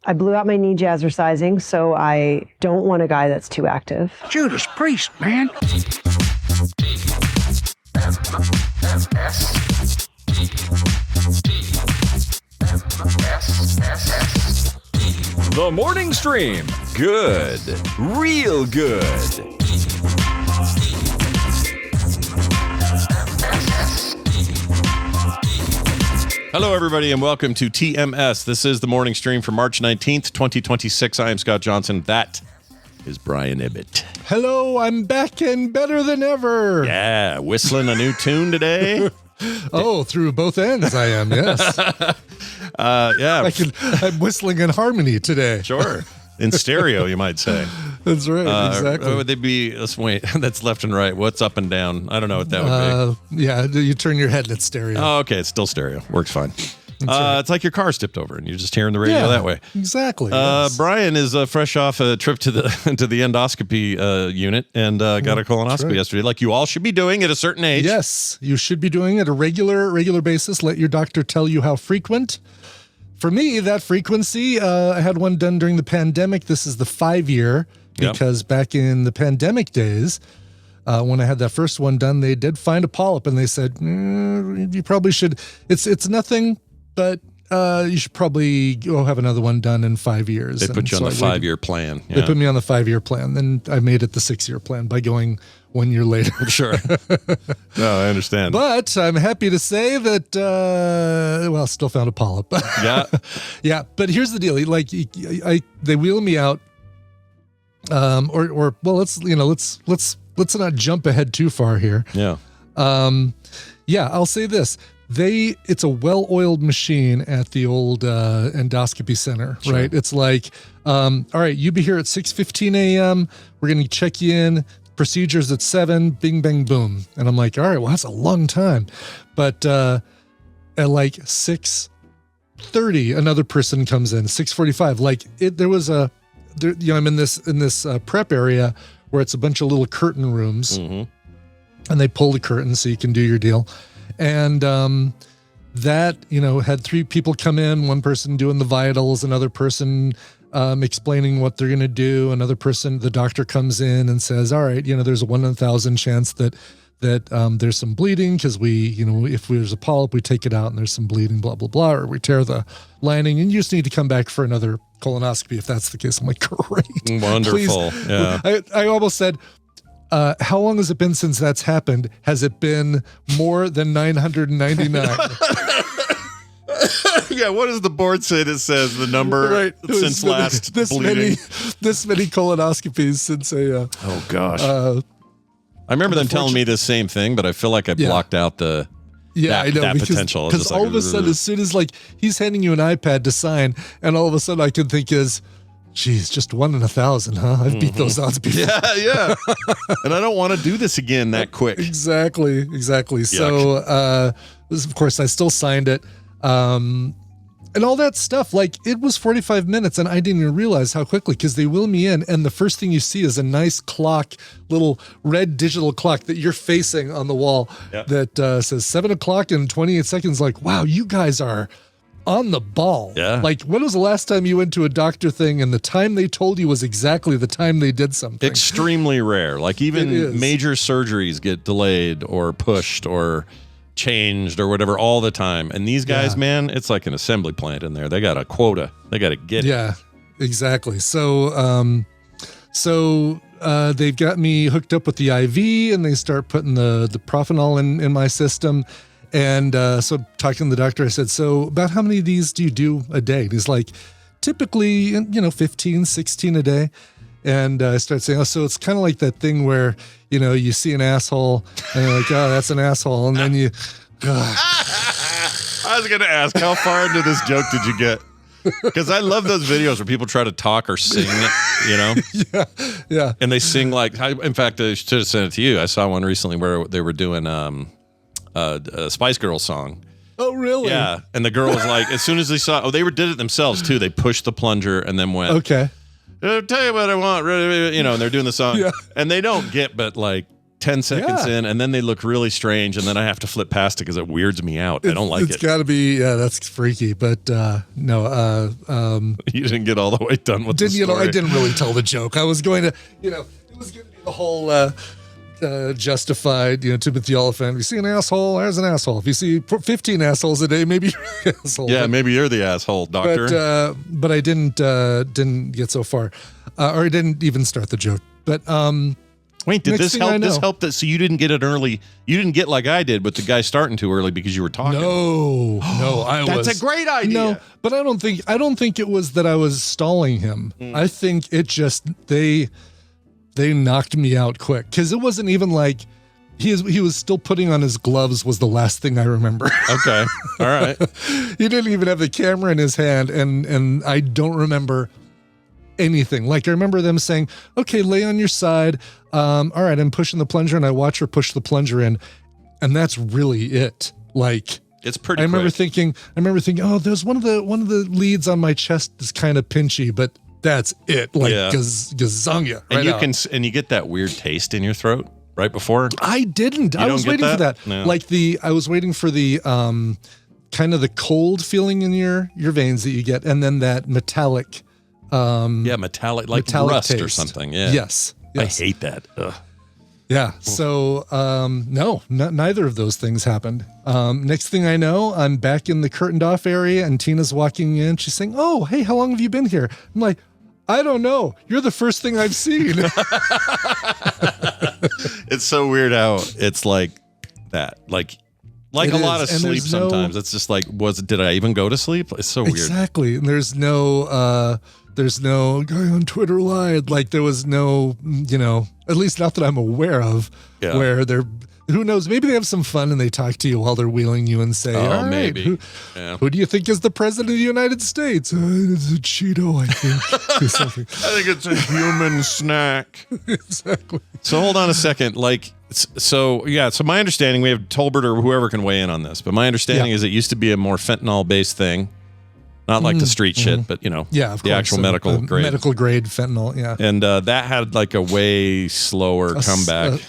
I blew out my knee jazzercising, so I don't want a guy that's too active. Judas Priest, man. The morning stream. Good. Real good. Hello, everybody, and welcome to TMS. This is the morning stream for March 19th, 2026. I am Scott Johnson. That is Brian Ibbett. Hello, I'm back and better than ever. Yeah, whistling a new tune today. Oh, through both ends I am, yes. Yeah. I'm whistling in harmony today. Sure. In stereo, you might say. That's right, exactly. Would they be, let's wait, that's left and right. What's up and down? I don't know what that would be. Yeah, you turn your head and it's stereo. Oh, okay, it's still stereo. Works fine. Right. It's like your car's tipped over and you're just hearing the radio that way. Exactly. Yes. Brian is fresh off a trip to the endoscopy unit and got a colonoscopy yesterday, like you all should be doing at a certain age. Yes, you should be doing it at a regular basis. Let your doctor tell you how frequent. For me, that frequency, I had one done during the pandemic. This is the 5-year because back in the pandemic days, when I had that first one done, they did find a polyp and they said, you probably should, it's nothing, but you should probably go have another one done in 5 years. They put you on the 5-year plan. Yeah. They put me on the 5-year plan. Then I made it the 6-year plan by going 1 year later. Sure. No, I understand. But I'm happy to say that, still found a polyp. Yeah. Yeah. But here's the deal. Like they wheel me out. Let's not jump ahead too far here. Yeah. I'll say this. It's a well-oiled machine at the old endoscopy center, Sure. right? It's like, all right, you be here at 6:15 a.m. We're going to check you in. Procedures at 7, bing, bang, boom. And I'm like, all right, well, that's a long time. But at like 6:30, another person comes in, 6:45. Like I'm in this prep area where it's a bunch of little curtain rooms, and they pull the curtain so you can do your deal. And that, had 3 people come in, one person doing the vitals, another person explaining what they're going to do. Another person, the doctor comes in and says, all right, there's a 1 in 1,000 chance that there's some bleeding because if there's a polyp, we take it out and there's some bleeding, blah, blah, blah, or we tear the lining and you just need to come back for another colonoscopy if that's the case. I'm like, great. Wonderful. Please. Yeah. I almost said, how long has it been since that's happened? Has it been more than 999? Yeah, what does the board say that says the number since last bleeding? This many colonoscopies since a... oh, gosh. I remember them telling me the same thing, but I feel like I blocked out that potential. Because all of a sudden, as soon as he's handing you an iPad to sign, and all of a sudden I can think geez, just 1 in 1,000, huh? I've beat those odds before. Yeah. And I don't want to do this again that quick. Exactly. Yuck. So, of course, I still signed it. And all that stuff, it was 45 minutes and I didn't even realize how quickly because they wheel me in and the first thing you see is a nice clock, little red digital clock that you're facing on the wall that says 7 o'clock and 28 seconds. Like, wow, you guys are on the ball. Yeah. Like, when was the last time you went to a doctor thing and the time they told you was exactly the time they did something? Extremely rare. Like even major surgeries get delayed or pushed or changed or whatever all the time. And these guys, man, it's like an assembly plant in there. They got a quota. They got to get it. Yeah, exactly. So, they've got me hooked up with the IV and they start putting the Propanol in my system. And so talking to the doctor, I said, so about how many of these do you do a day? And he's like, typically, 15, 16 a day. And I started saying, so it's kind of like that thing where, you see an asshole and you're like, oh, that's an asshole. And then you, I was going to ask, how far into this joke did you get? Because I love those videos where people try to talk or sing it, Yeah. And they sing in fact, I should have sent it to you. I saw one recently where they were doing a Spice Girls song. Oh, really? Yeah. And the girl was like, as soon as they saw, they did it themselves too. They pushed the plunger and then went, okay. I'll tell you what I want, and they're doing the song. Yeah. And they don't get but like 10 seconds in, and then they look really strange, and then I have to flip past it because it weirds me out. I don't like it. It's got to be, that's freaky. But no. You didn't get all the way done with the story. I didn't really tell the joke. I was going to, it was going to be the whole justified, Timothy Oliphant. If you see an asshole, there's an asshole. If you see 15 assholes a day, maybe you're an asshole. Yeah, maybe you're the asshole, doctor. But I didn't get so far, or I didn't even start the joke. But wait, did this help? This helped that so you didn't get it early. You didn't get like I did, but the guy starting too early because you were talking. No, That's a great idea. No, but I don't think it was that I was stalling him. I think it just they knocked me out quick because it wasn't even like he was still putting on his gloves was the last thing I remember. Okay, all right. He didn't even have the camera in his hand, and I don't remember anything. Like I remember them saying, "Okay, lay on your side." All right, I'm pushing the plunger, and I watch her push the plunger in, and that's really it. Like it's pretty. I remember thinking, oh, there's one of the leads on my chest is kind of pinchy, but that's it. Like gazonga. And you get that weird taste in your throat right before. I didn't. I was waiting for that. No. Like I was waiting for the kind of the cold feeling in your veins that you get, and then that metallic. Metallic rust taste or something. Yeah. Yes. I hate that. Ugh. Yeah. So, no, neither of those things happened. Next thing I know, I'm back in the curtained off area and Tina's walking in. She's saying, "Oh, hey, how long have you been here?" I'm like, "I don't know. You're the first thing I've seen." It's so weird how it's like that. Like a lot of sleep sometimes. It's just like, did I even go to sleep? It's so weird. Exactly. And there's no guy on Twitter lied. Like there was no, at least not that I'm aware of, where who knows, maybe they have some fun and they talk to you while they're wheeling you and say, "All right, maybe. Who do you think is the president of the United States?" It's a Cheeto, I think. Or something. I think it's a human snack. Exactly. So hold on a second. So my understanding, we have Tolbert or whoever can weigh in on this, but my understanding is it used to be a more fentanyl-based thing. Not like the street shit, but of course, the actual medical grade. Medical grade fentanyl, yeah. And that had like a way slower comeback.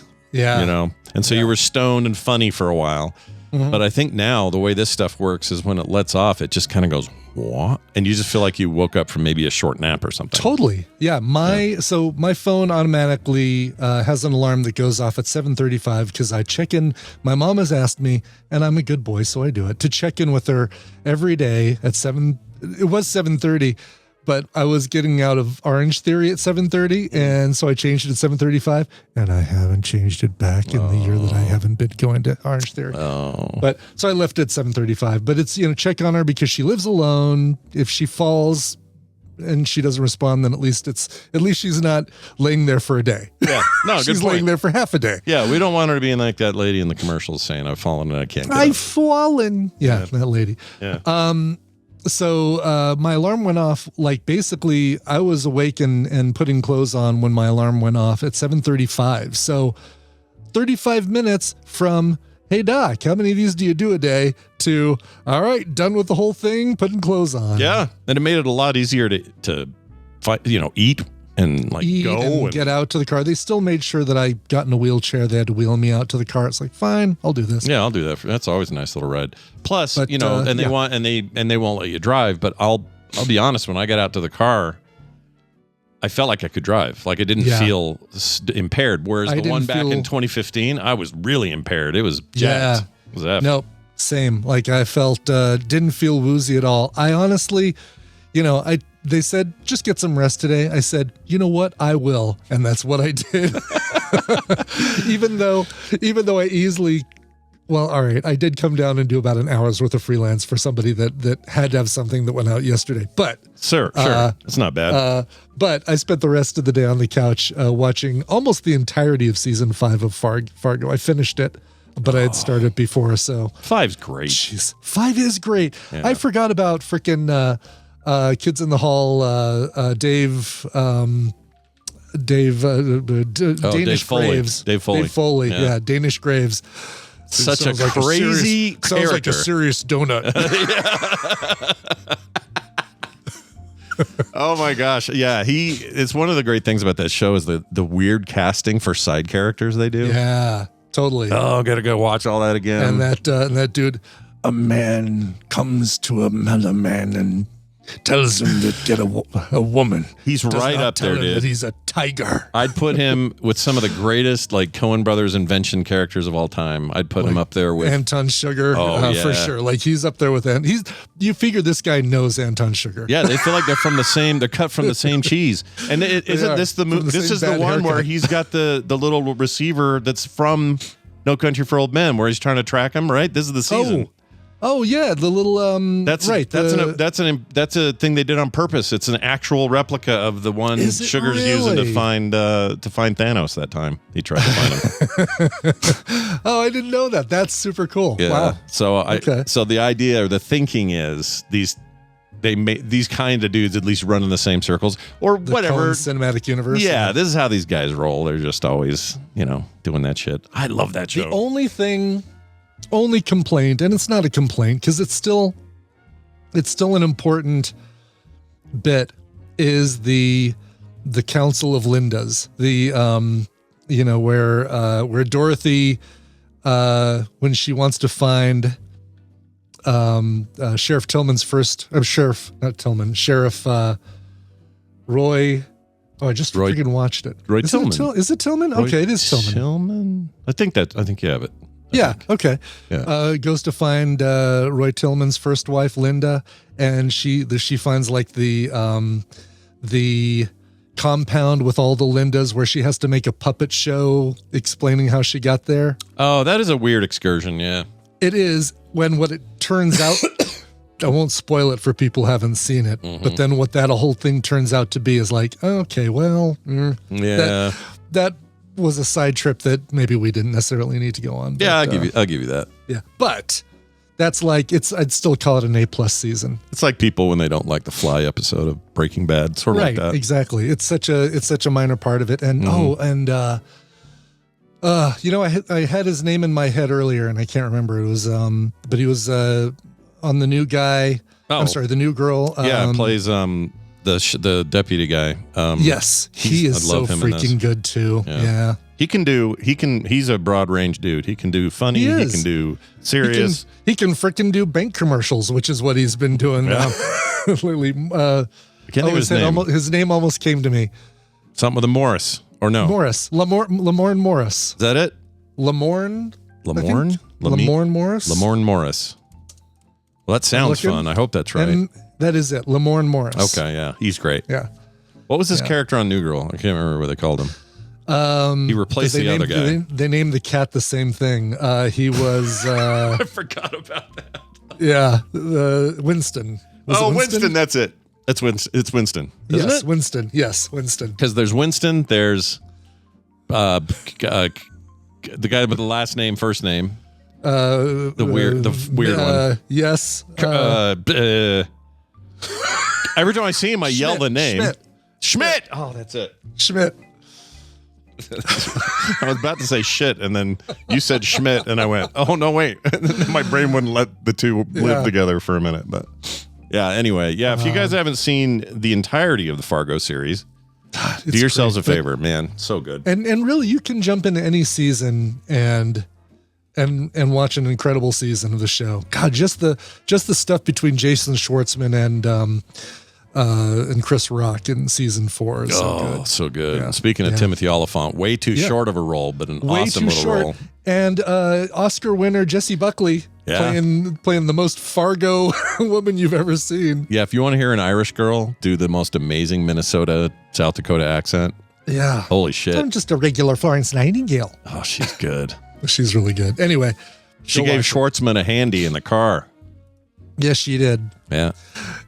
And so you were stoned and funny for a while. Mm-hmm. But I think now the way this stuff works is when it lets off, it just kind of goes, what? And you just feel like you woke up from maybe a short nap or something. Totally. Yeah. So my phone automatically has an alarm that goes off at 7:35 because I check in. My mom has asked me, and I'm a good boy, so I do it, to check in with her every day at 7. It was 7:30, but I was getting out of Orange Theory at 7:30, and so I changed it at 7:35, and I haven't changed it back in the year that I haven't been going to Orange Theory. But so I left it at 7:35. But it's check on her because she lives alone. If she falls and she doesn't respond, then at least she's not laying there for a day. Yeah, no, good she's point. Laying there for half a day. Yeah, we don't want her to be like that lady in the commercials saying, "I've fallen and I can't get up." I've fallen. Yeah, that lady. Yeah. So my alarm went off, like basically I was awake and putting clothes on when my alarm went off at 7:35. So 35 minutes from, "Hey Doc, how many of these do you do a day?" to, "All right, done with the whole thing, putting clothes on." Yeah. And it made it a lot easier to fight, eat and go and get out to the car. They still made sure that I got in a wheelchair. They had to wheel me out to the car. It's like, fine, I'll do this. Yeah, I'll do that. That's always a nice little ride. Plus, and they won't let you drive. But I'll be honest. When I got out to the car, I felt like I could drive. Like I didn't feel impaired. Whereas the one back in 2015, I was really impaired. It was jacked. It was F. Nope. Same. Like I felt, didn't feel woozy at all. I honestly, they said, "Just get some rest today." I said, "You know what? I will." And that's what I did. even though I easily, all right, I did come down and do about an hour's worth of freelance for somebody that had to have something that went out yesterday. But sure. It's not bad. But I spent the rest of the day on the couch watching almost the entirety of season 5 of Fargo. I finished it, but I had started before. So 5's great. Jeez, 5 is great. Yeah. I forgot about freaking Kids in the Hall, Dave Danish Graves. Dave Foley. Yeah, Danish Graves. Such a crazy character. Sounds like a serious donut. Oh my gosh. Yeah. It's one of the great things about that show is the weird casting for side characters they do. Yeah, totally. Oh, gotta go watch all that again. And that dude, a man comes to another man and tells him to get a woman. He's Does right not up tell there, him dude. that he's a tiger. I'd put him with some of the greatest like Coen Brothers invention characters of all time. I'd put him up there with Anton Sugar, yeah. for sure. Like he's up there with you figure this guy knows Anton Sugar. Yeah, they feel like they're cut from the same cheese. And isn't this the movie? This is the one where he's got the little receiver that's from No Country for Old Men, where he's trying to track him. Right, this is the season. Oh yeah, the little That's right. That's a thing they did on purpose. It's an actual replica of the one Sugar's using to find Thanos that time. He tried to find him. Oh, I didn't know that. That's super cool. Yeah. Wow. So the idea or the thinking is these kind of dudes at least run in the same circles or The whatever Coen cinematic universe. Yeah, this is how these guys roll. They're just always, doing that shit. I love that show. The only complaint, and it's not a complaint because it's still an important bit, is the Council of Lindas. The where Dorothy when she wants to find Sheriff Tillman's Sheriff Roy. Oh, I just freaking watched it. Roy Tillman. Is it Tillman? Okay, it is Tillman. Tillman? I think you have it. Okay. Yeah. Goes to find Roy Tillman's first wife, Linda, and she finds like the compound with all the Lindas where she has to make a puppet show explaining how she got there. Oh, that is a weird excursion. Yeah, it is. When what it turns out, I won't spoil it for people who haven't seen it, but then what that whole thing turns out to be is like, okay, well, that was a side trip that maybe we didn't necessarily need to go on. But, I'll give you that. Yeah, but that's like I'd still call it an A+ season. It's like people when they don't like the Fly episode of Breaking Bad, sort of like that. Exactly. It's such a minor part of it, and I had his name in my head earlier, and I can't remember. It was but he was on The New Guy. Oh. I'm sorry, The New Girl. Plays the deputy guy. Yes, he is so freaking good too. Yeah. He's a broad range dude. He can do funny. He can do serious. He can freaking do bank commercials, which is what he's been doing lately. I can't think of his name. His name almost came to me. Something with a Morris, or no? Morris. Lamorne Morris. Is that it? Lamorne Morris? Lamorne Morris. Well, that sounds fun. I hope that's right. And that is it. Lamorne Morris. Okay, yeah. He's great. Yeah. What was his character on New Girl? I can't remember what they called him. He replaced the other guy. They named the cat the same thing. He was... I forgot about that. Yeah. Winston. Winston? That's it. It's Winston. Isn't it? Winston. Yes, Winston. Because there's Winston. There's the guy with the last name, first name. The weird one. Yes. Every time I see him, I yell the name. Schmidt. Oh, that's it. Schmidt. I was about to say shit, and then you said Schmidt, and I went, oh, no, wait. And then my brain wouldn't let the two live together for a minute. But yeah, anyway. Yeah, if you guys haven't seen the entirety of the Fargo series, do yourselves a favor, man. So good. And really, you can jump into any season and watch an incredible season of the show. God, just the stuff between Jason Schwartzman and Chris Rock in season 4 is so good. So good. Yeah. Speaking of Timothy Oliphant, way too short of a role, but an awesome little role. And Oscar winner Jessie Buckley playing the most Fargo woman you've ever seen. Yeah, if you want to hear an Irish girl do the most amazing Minnesota, South Dakota accent. Yeah. Holy shit. I'm just a regular Florence Nightingale. Oh, she's good. She's really good. Anyway. She gave Schwartzman a handy in the car. Yes, she did. Yeah.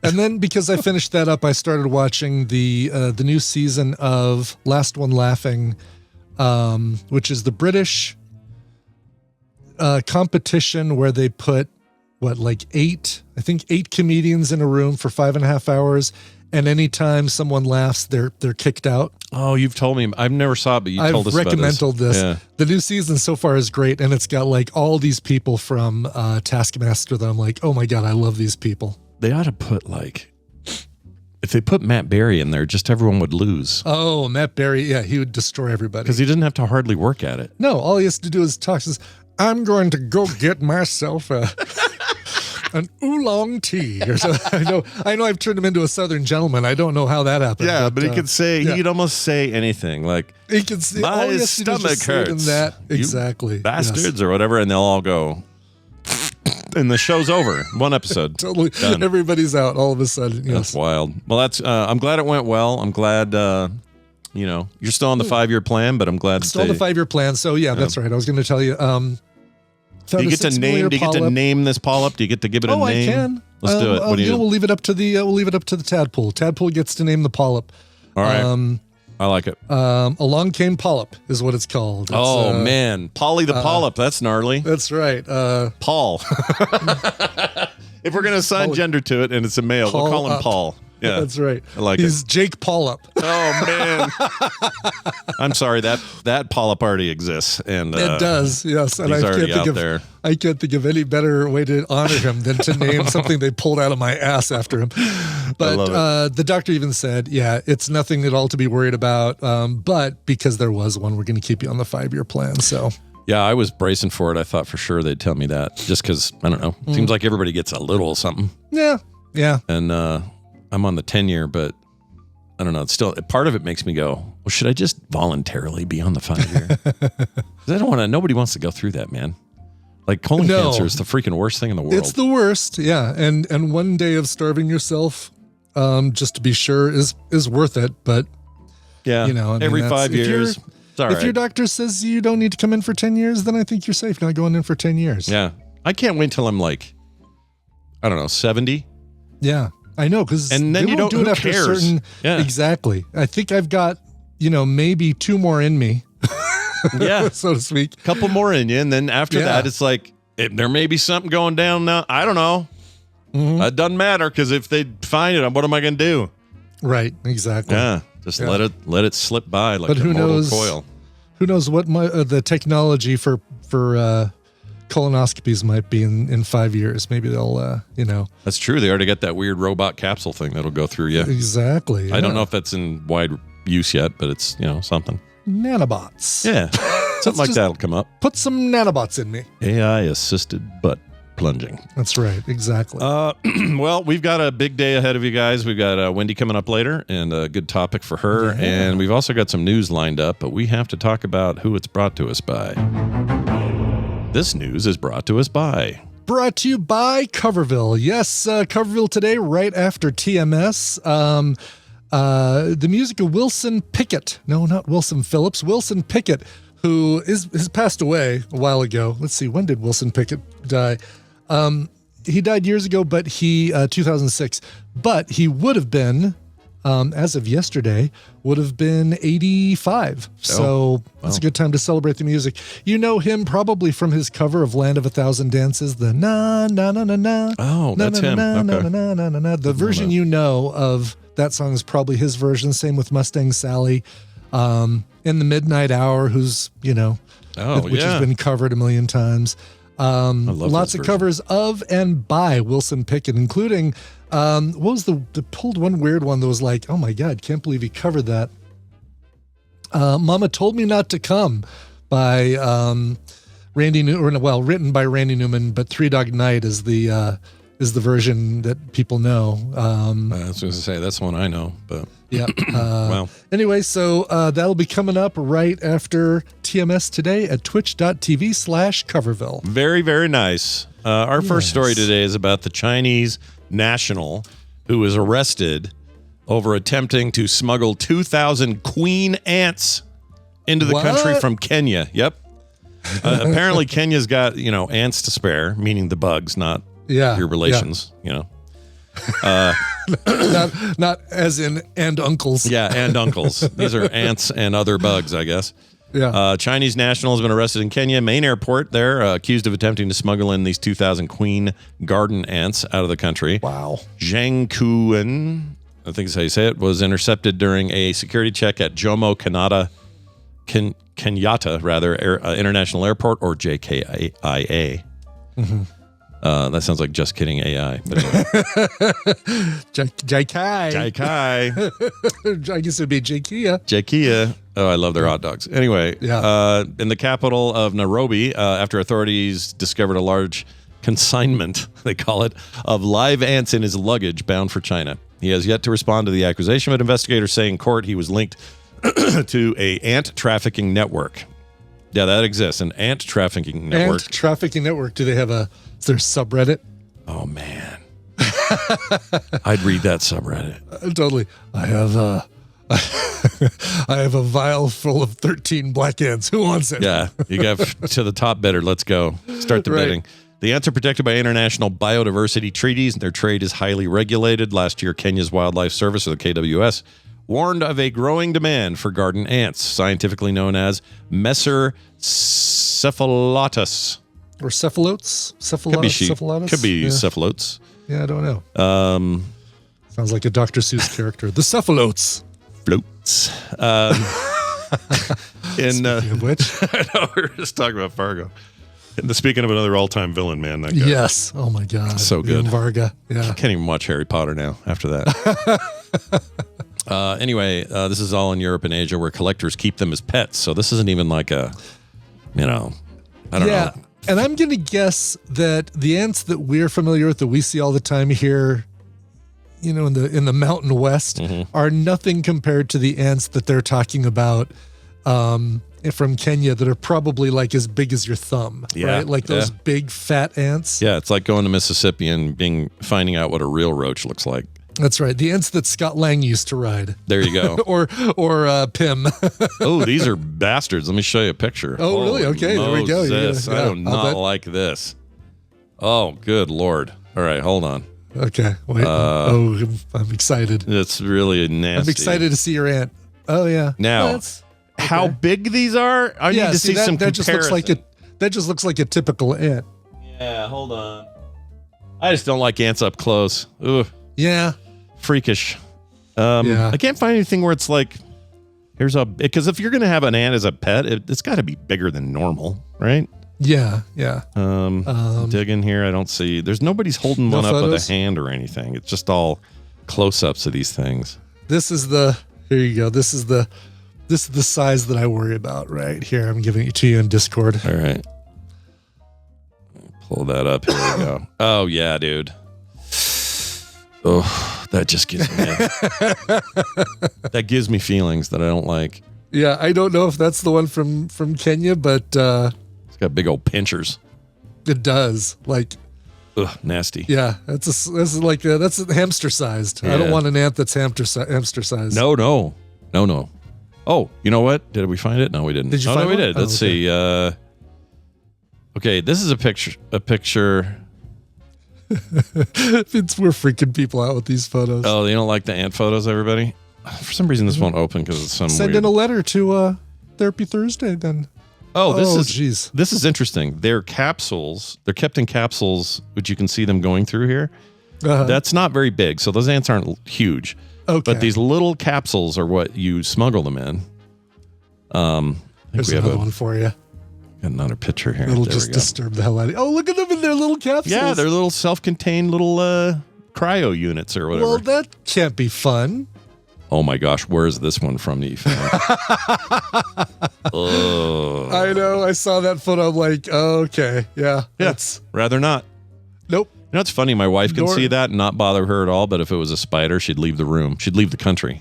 And then because I finished that up, I started watching the new season of Last One Laughing, which is the British competition where they put eight comedians in a room for 5.5 hours, and anytime someone laughs, they're kicked out. Oh, you've told me. I've never saw it, but you told us about this. I've recommended this. Yeah. The new season so far is great, and it's got all these people from Taskmaster that I'm like, oh my God, I love these people. They ought to put if they put Matt Berry in there, just everyone would lose. Oh, Matt Berry. Yeah, he would destroy everybody. Because he didn't have to hardly work at it. No, all he has to do is talk. Says, I'm going to go get myself an oolong tea. Or so. I know I've turned him into a Southern gentleman. I don't know how that happened. Yeah, but he could say, he could almost say anything. Like, he could say, my stomach hurts. That. Exactly. Bastards or whatever. And they'll all go, and the show's over. One episode. Totally. Done. Everybody's out all of a sudden. Yes. That's wild. Well, I'm glad it went well. I'm glad, you're still on the 5-year plan, but I'm glad. Still on the 5-year plan. So yeah, that's right. I was going to tell you, do you get to name this polyp? Do you get to give it a name? Oh, I can. Let's do it. What do you do? We'll leave it up to the tadpole. Tadpole gets to name the polyp. All right. I like it. Along came Polyp is what it's called. It's, man, Polly the Polyp. That's gnarly. That's right. Paul. If we're gonna assign gender to it and it's a male, we'll call him Paul. Yeah, that's right. I like He's Jake Polyp. Oh man, I'm sorry that Polyp already exists, and it does. Yes, and he's already out there. I can't think of any better way to honor him than to name something they pulled out of my ass after him. But the doctor even said, "Yeah, it's nothing at all to be worried about." But because there was one, we're going to keep you on the 5-year plan. So. Yeah, I was bracing for it. I thought for sure they'd tell me that, just because I don't know. Seems like everybody gets a little something. Yeah. And I'm on the 10-year, but I don't know. It's still part of it makes me go, well, should I just voluntarily be on the 5-year? I don't want to. Nobody wants to go through that, man. Like colon cancer is the freaking worst thing in the world. It's the worst, yeah. And one day of starving yourself, just to be sure, is worth it. But yeah, every 5 years. If your doctor says you don't need to come in for 10 years, then I think you're safe not going in for 10 years. Yeah, I can't wait till I'm like, I don't know, 70. Yeah. I know, because and then you don't do it after cares? Certain. Yeah. Exactly. I think I've got, maybe 2 more in me. Yeah, so to speak. A couple more in you, and then after that, it's like there may be something going down now. I don't know. It doesn't matter because if they find it, what am I going to do? Right. Exactly. Yeah. Just let it slip by like a mortal coil. Who knows what the technology for colonoscopies might be in 5 years. Maybe they'll, That's true. They already got that weird robot capsule thing that'll go through you. Exactly. Yeah. I don't know if that's in wide use yet, but it's, something. Nanobots. Yeah. Something like that'll come up. Put some nanobots in me. AI-assisted butt plunging. That's right. Exactly. Well, we've got a big day ahead of you guys. We've got Wendy coming up later and a good topic for her. Yeah. And we've also got some news lined up, but we have to talk about who it's brought to us by. This news is brought to us by... Brought to you by Coverville. Yes, Coverville today, right after TMS. The music of Wilson Pickett. No, not Wilson Phillips. Wilson Pickett, who has passed away a while ago. Let's see, when did Wilson Pickett die? He died years ago, but 2006. But he would have been, as of yesterday, would have been 85. So it's a good time to celebrate the music. You know him probably from his cover of Land of a Thousand Dances, the na na na na na. Oh, that's him. Okay. The version of that song is probably his version. Same with Mustang Sally. In the Midnight Hour, who's, which has been covered a million times. Lots of covers of and by Wilson Pickett, including, what was the pulled one weird one that was like, oh my God, can't believe he covered that. Mama Told Me Not to Come by Randy Newman, written by Randy Newman, but Three Dog Night is the version that people know. I was going to say, that's one I know, but... Yeah. Wow. Anyway, so that'll be coming up right after TMS today at twitch.tv/Coverville. Very, very nice. Our first story today is about the Chinese national who was arrested over attempting to smuggle 2,000 queen ants into the country from Kenya. Yep. Apparently Kenya's got, ants to spare, meaning the bugs, not your relations, not as in and uncles. Yeah, and uncles. These are ants and other bugs, I guess. Yeah. Chinese national has been arrested in Kenya, main airport there, accused of attempting to smuggle in these 2,000 queen garden ants out of the country. Wow. Zhang Kuan, I think is how you say it, was intercepted during a security check at Jomo Kenyatta, International Airport, or JKIA. That sounds like Just Kidding AI. But anyway. JK. JK. I guess it'd be JKia. JKia. Oh, I love their hot dogs. Anyway, in the capital of Nairobi, after authorities discovered a large consignment, they call it, of live ants in his luggage bound for China. He has yet to respond to the accusation, but investigators say in court he was linked to a ant trafficking network. Yeah, that exists, an ant trafficking network. Ant trafficking network. Do they have is there a subreddit? Oh, man. I'd read that subreddit. Totally. I have a vial full of 13 black ants. Who wants it? Yeah, you got to the top bidder. Let's go. Start the bidding. The ants are protected by international biodiversity treaties, and their trade is highly regulated. Last year, Kenya's Wildlife Service, or the KWS, warned of a growing demand for garden ants, scientifically known as Messer-cephalotus. Or cephalotes? Cephalotus? Could be cephalotes. Yeah, I don't know. Sounds like a Dr. Seuss character. The cephalotes. Floats. Speaking of which. I know, we were just talking about Fargo. And speaking of another all-time villain, man. That guy. Yes. Oh, my God. So good. Varga. Yeah. I can't even watch Harry Potter now after that. Anyway, this is all in Europe and Asia where collectors keep them as pets. So this isn't even like I don't know. And I'm going to guess that the ants that we're familiar with, that we see all the time here, in the Mountain West, are nothing compared to the ants that they're talking about from Kenya that are probably like as big as your thumb, right? Like those big fat ants. Yeah, it's like going to Mississippi and finding out what a real roach looks like. That's right. The ants that Scott Lang used to ride. There you go. or Pim. Oh, these are bastards. Let me show you a picture. Oh, really? Okay, there we go. I do not like this. Oh, good Lord. All right, hold on. Okay, wait. I'm excited. It's really nasty. I'm excited to see your ant. Oh, yeah. Now, how big these are? I need to see some that comparison. That just looks like a typical ant. Yeah, hold on. I just don't like ants up close. Ugh. Yeah. Freakish. I can't find anything where it's like, because if you're going to have an ant as a pet, it's got to be bigger than normal, right? Yeah. Dig in here. I don't see. Nobody's holding one up with a hand or anything. It's just all close-ups of these things. Here you go. This is the size that I worry about right here. I'm giving it to you in Discord. All right. Pull that up. Here we go. Oh, yeah, dude. Oh, that just gives me that gives me feelings that I don't like. Yeah, I don't know if that's the one from Kenya, but it's got big old pinchers. It does. Like, ugh, nasty. Yeah, that's hamster sized. Yeah. I don't want an ant that's hamster sized. No. Oh, you know what? Did we find it? No, we didn't. Did you find it? No, we did. Let's see. Okay, this is a picture. We're freaking people out with these photos. Oh, you don't like the ant photos, everybody? For some reason, this won't open because it's some Send in a letter to Therapy Thursday, then. This is interesting. They're capsules. They're kept in capsules, which you can see them going through here. That's not very big, so those ants aren't huge. Okay. But these little capsules are what you smuggle them in. There's another one for you. Got another picture here. It'll just disturb the hell out of you. Oh, look at them in their little capsules. Yeah, they're little self-contained little cryo units or whatever. Well, that can't be fun. Oh my gosh, where is this one from, Ethan? I know. I saw that photo. I'm like, okay, yeah. Rather not. Nope. You know, it's funny. My wife can see that and not bother her at all. But if it was a spider, she'd leave the room. She'd leave the country.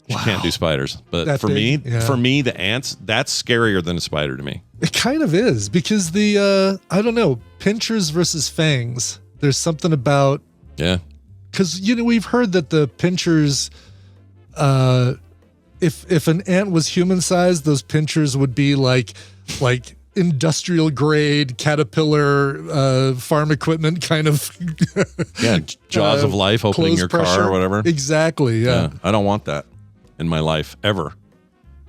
She can't do spiders. But for me, the ants, that's scarier than a spider to me. It kind of is because I don't know, pinchers versus fangs. There's something about. Yeah. Because, we've heard that the pinchers, if an ant was human sized, those pinchers would be like industrial grade Caterpillar farm equipment kind of. Yeah, jaws of life opening your car or whatever. Exactly. Yeah. I don't want that in my life ever.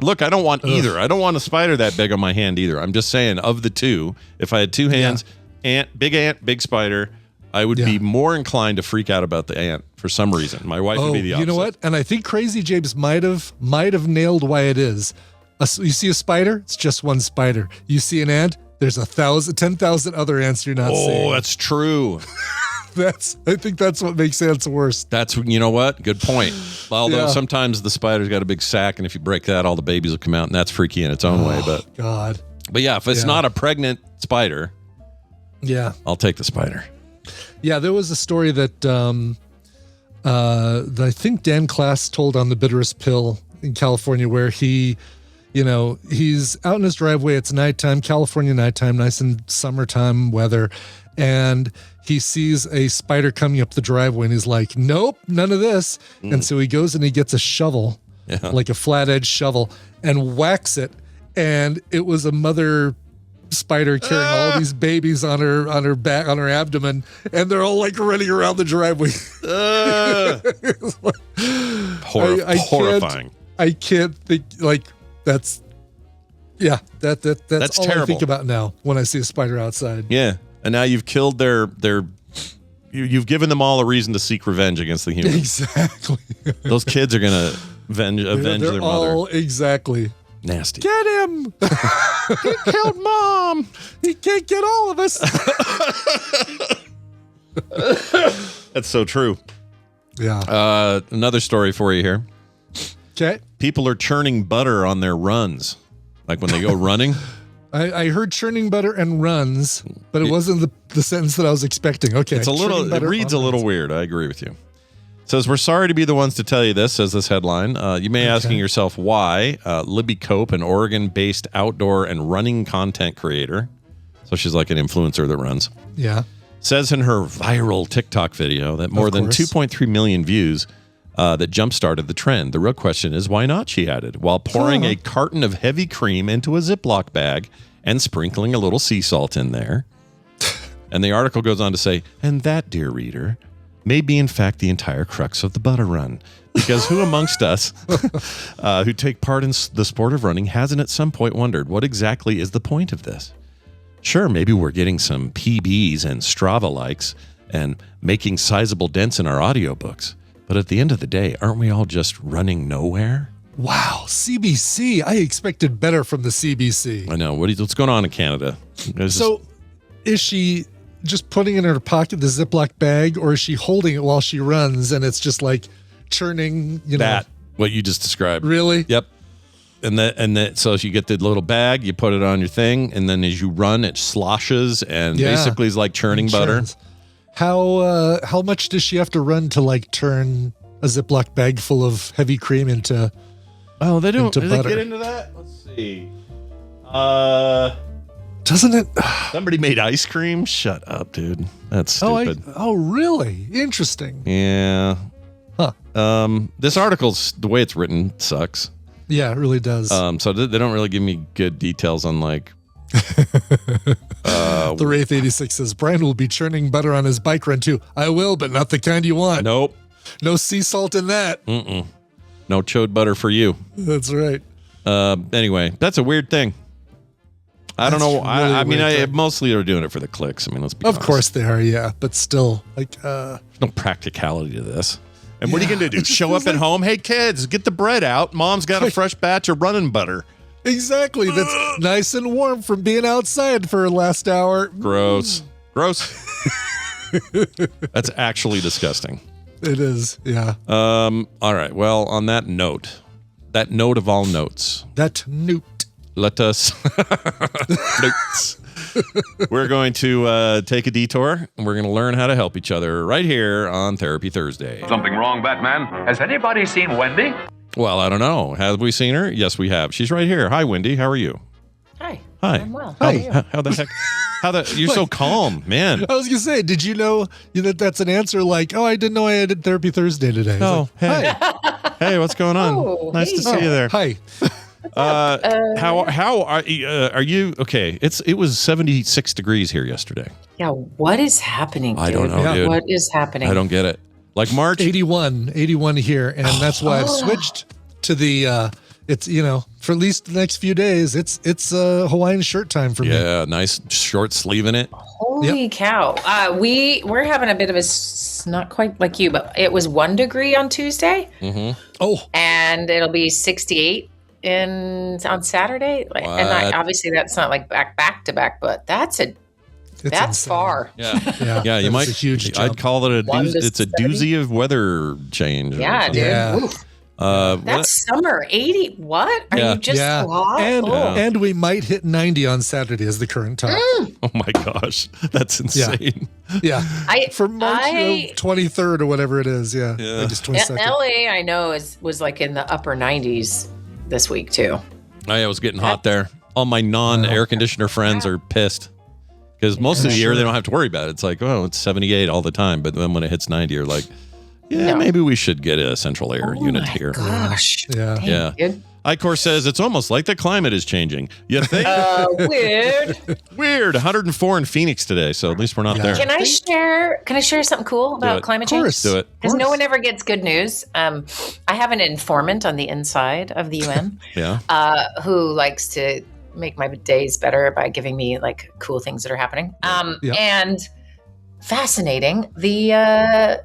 Look, I don't want either. I don't want a spider that big on my hand either. I'm just saying, of the two, if I had two hands, ant, big spider, I would be more inclined to freak out about the ant for some reason. My wife would be the opposite. You know what? And I think Crazy James might have nailed why it is. You see a spider, it's just one spider. You see an ant, there's 10,000 other ants you're not seeing. Oh, that's true. I think that's what makes ants worse. That's, you know what? Good point. Although sometimes the spider's got a big sack, and if you break that, all the babies will come out, and that's freaky in its own way. But God. But yeah, if it's not a pregnant spider, I'll take the spider. Yeah, there was a story that I think Dan Klass told on the Bitterest Pill in California, where he's out in his driveway. It's nighttime, California nighttime, nice and summertime weather, and he sees a spider coming up the driveway, and he's like, nope, none of this. And so he goes and he gets a shovel, like a flat edge shovel, and whacks it. And it was a mother spider carrying all these babies on her back, on her abdomen, and they're all like running around the driveway. Horrifying. I can't think, like, that's that's all terrible. I think about now when I see a spider outside. Yeah. And now you've killed you've given them all a reason to seek revenge against the humans. Exactly. Those kids are going to avenge their mother. Exactly. Nasty. Get him! He killed Mom! He can't get all of us! That's so true. Yeah. Another story for you here. Okay. People are churning butter on their runs. Like when they go running. I heard churning butter and runs, but it wasn't the sentence that I was expecting. Okay. It reads a little weird. I agree with you. It says, we're sorry to be the ones to tell you this, says this headline. You may be asking yourself why. Libby Cope, an Oregon-based outdoor and running content creator, so she's like an influencer that runs, says in her viral TikTok video that more than 2.3 million views that jump-started the trend. The real question is, why not, she added, while pouring a carton of heavy cream into a Ziploc bag and sprinkling a little sea salt in there. And the article goes on to say, and that, dear reader, may be in fact the entire crux of the butter run. Because who amongst us who take part in the sport of running hasn't at some point wondered, what exactly is the point of this? Sure, maybe we're getting some PBs and Strava likes and making sizable dents in our audiobooks. But at the end of the day, aren't we all just running nowhere? Wow, CBC. I expected better from the CBC. I know. What's going on in Canada? Is she just putting it in her pocket, the Ziploc bag, or is she holding it while she runs and it's just like churning, what you just described. Really? Yep. And so you get the little bag, you put it on your thing, and then as you run, it sloshes and basically is like churning butter. How much does she have to run to like turn a Ziploc bag full of heavy cream into? Oh, they don't. Did they get into that? Let's see. Doesn't it? Somebody made ice cream. Shut up, dude. That's stupid. Oh, really? Interesting. Yeah. Huh. This article's the way it's written sucks. Yeah, it really does. So they don't really give me good details on like. The Wraith 86 says Brian will be churning butter on his bike run too. I will, but not the kind you want. Nope. No sea salt in that. No chode butter for you. That's right. Anyway, that's a weird thing. I don't know. I mean, mostly they're doing it for the clicks. I mean, let's be honest. Of course they are, yeah. But still, like, there's no practicality to this. And what are you going to do? Show up at home? Hey, kids, get the bread out. Mom's got a fresh batch of running butter. Exactly. That's nice and warm from being outside for last hour. Gross. That's actually disgusting. It is, yeah. All right. Well, on that note of all notes. Let us notes. We're going to take a detour, and we're going to learn how to help each other right here on Therapy Thursday. Something wrong, Batman? Has anybody seen Wendy? Well, I don't know. Have we seen her? Yes, we have. She's right here. Hi, Wendy. How are you? Hi. I'm well. How the heck? You're so calm, man. I was going to say, did you know that that's an answer like, oh, I didn't know I did Therapy Thursday today? Oh, hey. Hey, what's going on? Oh, nice to see you there. Hi. How are you? Okay, it was 76 degrees here yesterday. Yeah, what is happening, dude? I don't know, dude. What is happening? I don't get it. Like March 81 here, and that's why I've switched to the it's for at least the next few days it's Hawaiian shirt time for me. Yeah, nice short sleeve in it. Holy cow. We're having a bit of not quite like you, but it was 1 degree on Tuesday. Mm-hmm. Oh. And it'll be 68 on Saturday. Like, and obviously that's not like back to back, but that's insane. Far. Yeah. Yeah. You might. A huge jump. I'd call it it's a doozy of weather change. Yeah, dude. Yeah. That's summer. 80. What? Are you just so hot? And we might hit 90 on Saturday as the current time. Oh my gosh, that's insane. Yeah. For March 23rd or whatever it is. Yeah. Just 22nd. LA, I know, was like in the upper 90s this week too. I was getting hot there. All my non-air conditioner friends are pissed because most of the year they don't have to worry about it. It's like, oh, it's 78 all the time. But then when it hits 90, you're like, maybe we should get a central air unit here. Gosh. Yeah. Dude. Icor says it's almost like the climate is changing. You think? Weird. Weird. 104 in Phoenix today, so at least we're not there. Can I share something cool about climate change? Of course, do it. Because no one ever gets good news. I have an informant on the inside of the UN who likes to make my days better by giving me like cool things that are happening. And fascinating, the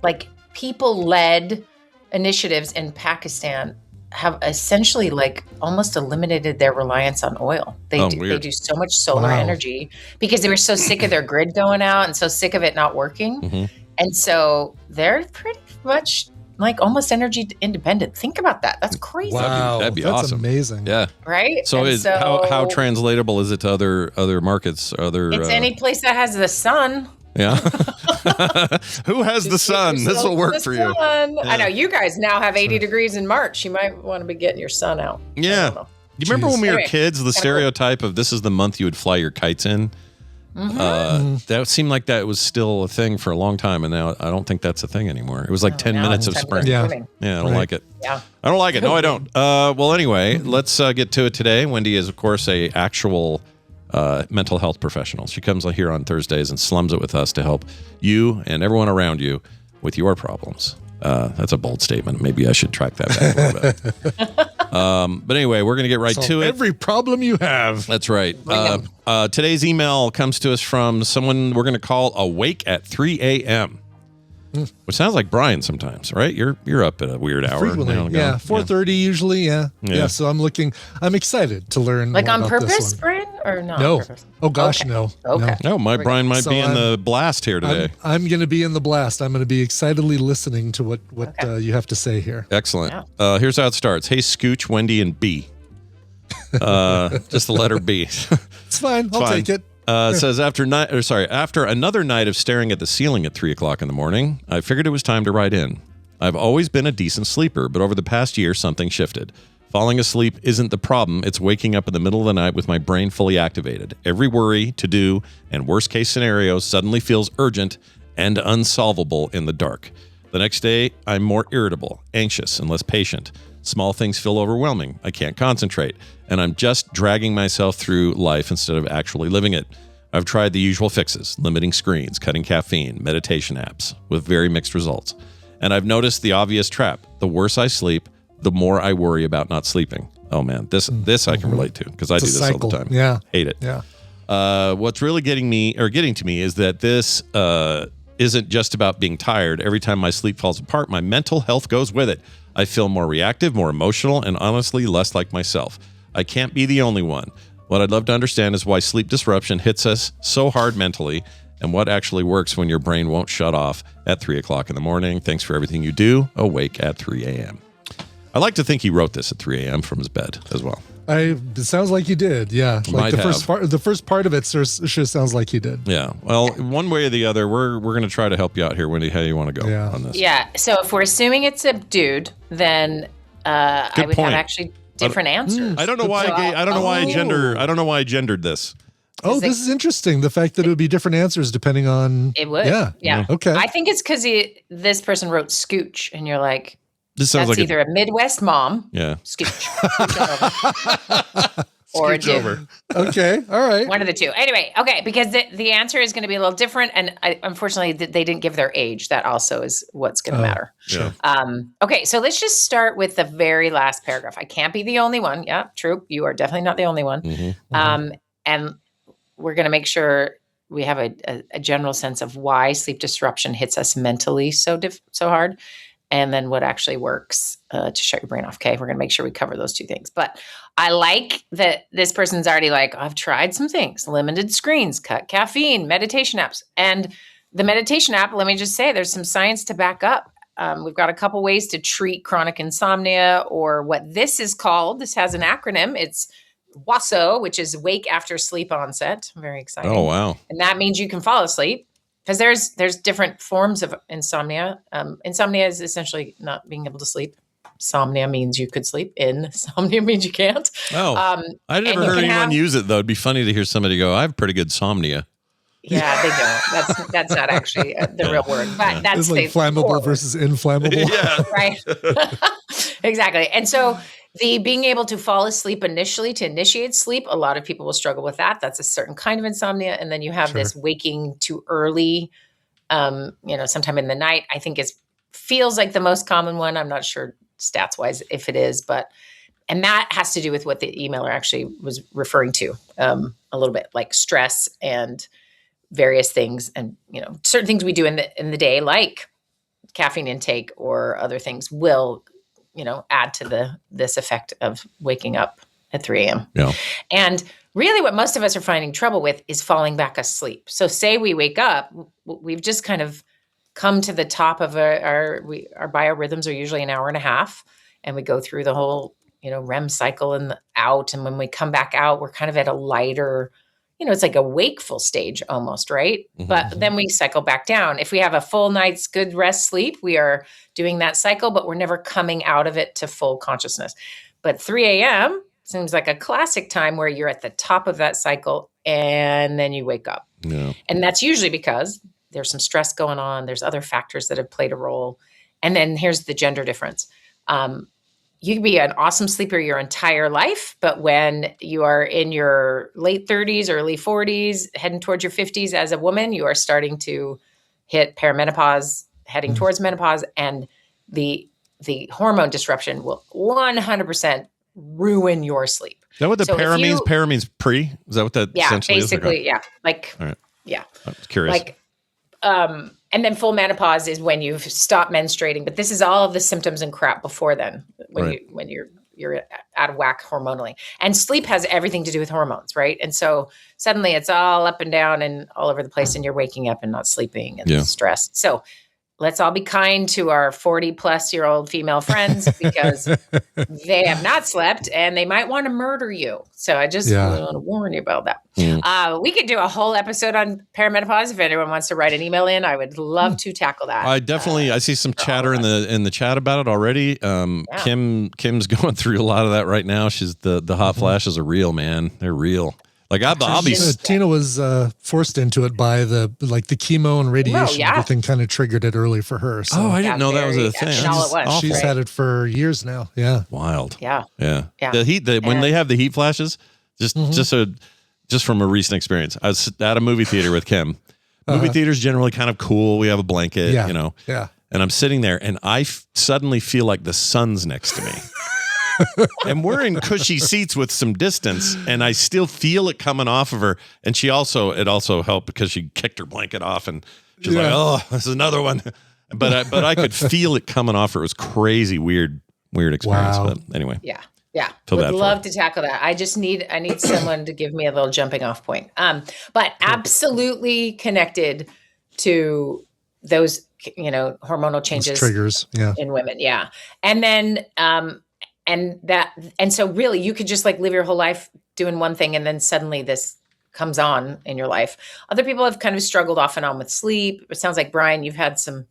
like people-led initiatives in Pakistan have essentially like almost eliminated their reliance on oil. They do so much solar energy because they were so sick of their grid going out and so sick of it not working. Mm-hmm. And so they're pretty much like almost energy independent. Think about that. That's crazy. Wow. That'd be That's awesome. Amazing. Yeah. Right? So how translatable is it to other markets? It's any place that has the sun. Yeah. Who has the sun? This will work for you. Yeah. I know you guys now have 80 degrees in March. You might want to be getting your sun out. Yeah. You remember when we were kids, the stereotype of this is the month you would fly your kites in? Mm-hmm. That seemed like that was still a thing for a long time. And now I don't think that's a thing anymore. It was like 10 minutes of spring. Yeah. I don't like it. Yeah. I don't like it. No, I don't. Well, anyway, let's get to it today. Wendy is, of course, a actual mental health professional. She comes here on Thursdays and slums it with us to help you and everyone around you with your problems. That's a bold statement. Maybe I should track that back a little bit. But anyway, we're going to get right to it. Every problem you have. That's right. Today's email comes to us from someone we're going to call Awake at 3 a.m. Which sounds like Brian sometimes, right? You're up at a weird hour. Frequently, 4:30 usually, yeah. So I'm excited to learn. Like more on about purpose, this one. Brian, or not? No. On purpose? Oh gosh, no. Okay. No, Brian might be in the blast here today. I'm going to be in the blast. I'm going to be excitedly listening to what you have to say here. Excellent. Yeah. Here's how it starts. Hey, Scooch, Wendy, and B. Just the letter B. It's fine. I'll take it. It says after another night of staring at the ceiling at 3 o'clock in the morning, I figured it was time to write in. I've always been a decent sleeper, but over the past year, something shifted. Falling asleep isn't the problem. It's waking up in the middle of the night with my brain fully activated. Every worry, to-do, and worst-case scenario suddenly feels urgent and unsolvable in the dark. The next day, I'm more irritable, anxious, and less patient. Small things feel overwhelming. I can't concentrate, and I'm just dragging myself through life instead of actually living it. I've tried the usual fixes, limiting screens, cutting caffeine, meditation apps, with very mixed results. And I've noticed the obvious trap. The worse I sleep, the more I worry about not sleeping. Oh man, this I can relate to because I do this all the time. Yeah. Hate it. Yeah. What's really getting to me is that this isn't just about being tired. Every time my sleep falls apart, my mental health goes with it. I feel more reactive, more emotional, and honestly less like myself. I can't be the only one. What I'd love to understand is why sleep disruption hits us so hard mentally and what actually works when your brain won't shut off at 3 o'clock in the morning. Thanks for everything you do. Awake at 3 a.m. I like to think he wrote this at 3 a.m. from his bed as well. It sounds like you did, yeah. Like the first part of it sure sounds like you did. Yeah. Well, one way or the other, we're going to try to help you out here, Wendy. How do you want to go on this? Yeah. So if we're assuming it's a dude, then I would have actually different answers. I don't know why. I don't know why I gendered this. Oh, this is interesting. The fact that it would be different answers depending on. It would. Yeah. Okay. I think it's because this person wrote Scooch, and you're like. This sounds That's like either a Midwest mom, Scooch, or a dude. Over. Okay, all right. One of the two. Anyway, okay, because the answer is going to be a little different, and unfortunately, they didn't give their age. That also is what's going to matter. Sure. Okay, so let's just start with the very last paragraph. I can't be the only one. Yeah, true. You are definitely not the only one. Mm-hmm. And we're going to make sure we have a general sense of why sleep disruption hits us mentally so hard. and then what actually works to shut your brain off. Okay, we're going to make sure we cover those two things. But I like that this person's already like, I've tried some things, limited screens, cut caffeine, meditation apps. And the meditation app, let me just say, there's some science to back up. We've got a couple ways to treat chronic insomnia, or what this is called. This has an acronym. It's WASO, which is wake after sleep onset. Very exciting. Oh, wow. And that means you can fall asleep. Because there's different forms of insomnia. Insomnia is essentially not being able to sleep. Somnia means you could sleep. Insomnia means you can't. Oh, I never heard anyone use it, though. It'd be funny to hear somebody go, I have pretty good somnia. Yeah, they don't. That's not actually the real word. But that's it's like flammable versus inflammable. Yeah. Right. Exactly. And so the being able to fall asleep initially to initiate sleep, a lot of people will struggle with that. That's a certain kind of insomnia. And then you have this waking too early, sometime in the night, I think feels like the most common one. I'm not sure stats wise if it is, and that has to do with what the emailer actually was referring to a little bit, like stress and various things. And, certain things we do in the day, like caffeine intake or other things will add to this effect of waking up at 3 a.m. Yeah. And really what most of us are finding trouble with is falling back asleep. So say we wake up, we've just kind of come to the top of our biorhythms are usually an hour and a half, and we go through the whole, REM cycle and out. And when we come back out, we're kind of at a lighter, it's like a wakeful stage almost, right? Mm-hmm. But then we cycle back down. If we have a full night's good rest sleep, we are doing that cycle, but we're never coming out of it to full consciousness. But 3 a.m. seems like a classic time where you're at the top of that cycle and then you wake up. Yeah. And that's usually because there's some stress going on. There's other factors that have played a role. And then here's the gender difference. You can be an awesome sleeper your entire life, but when you are in your late 30s, early 40s, heading towards your 50s as a woman, you are starting to hit perimenopause, heading towards menopause, and the hormone disruption will 100% ruin your sleep. Is that what the para means? Para means pre? Is that what that essentially is? Basically, yeah. Like, all right. Yeah. I'm curious. Like, and then full menopause is when you've stopped menstruating, but this is all of the symptoms and crap before then, when you're out of whack hormonally. And sleep has everything to do with hormones, right? And so suddenly it's all up and down and all over the place, and you're waking up and not sleeping and stressed. So let's all be kind to our 40-plus-year-old female friends, because they have not slept and they might want to murder you. So I just want to warn you about that. We could do a whole episode on perimenopause. If anyone wants to write an email in, I would love to tackle that. I definitely, I see some chatter in the chat about it already. Kim's going through a lot of that right now. She's the hot flashes are real, man. They're real. Like I'll be. Tina was forced into it by the chemo and radiation. Everything kind of triggered it early for her. So. Oh, I didn't know that was a thing. She's had it for years now. Yeah, wild. Yeah. The heat. When they have the heat flashes, just from a recent experience, I was at a movie theater with Kim. Movie theater's generally kind of cool. We have a blanket, Yeah. And I'm sitting there, and I suddenly feel like the sun's next to me. And we're in cushy seats with some distance, and I still feel it coming off of her. And it also helped because she kicked her blanket off, and she's like, "Oh, this is another one." But I could feel it coming off her. It was crazy, weird experience. Wow. But anyway, yeah. Would love to tackle that. I need someone to give me a little jumping off point. But absolutely connected to those, hormonal changes, those triggers, in women. Yeah. And then, and so really you could just like live your whole life doing one thing, and then suddenly this comes on in your life. Other people have kind of struggled off and on with sleep. It sounds like, Brian, you've had some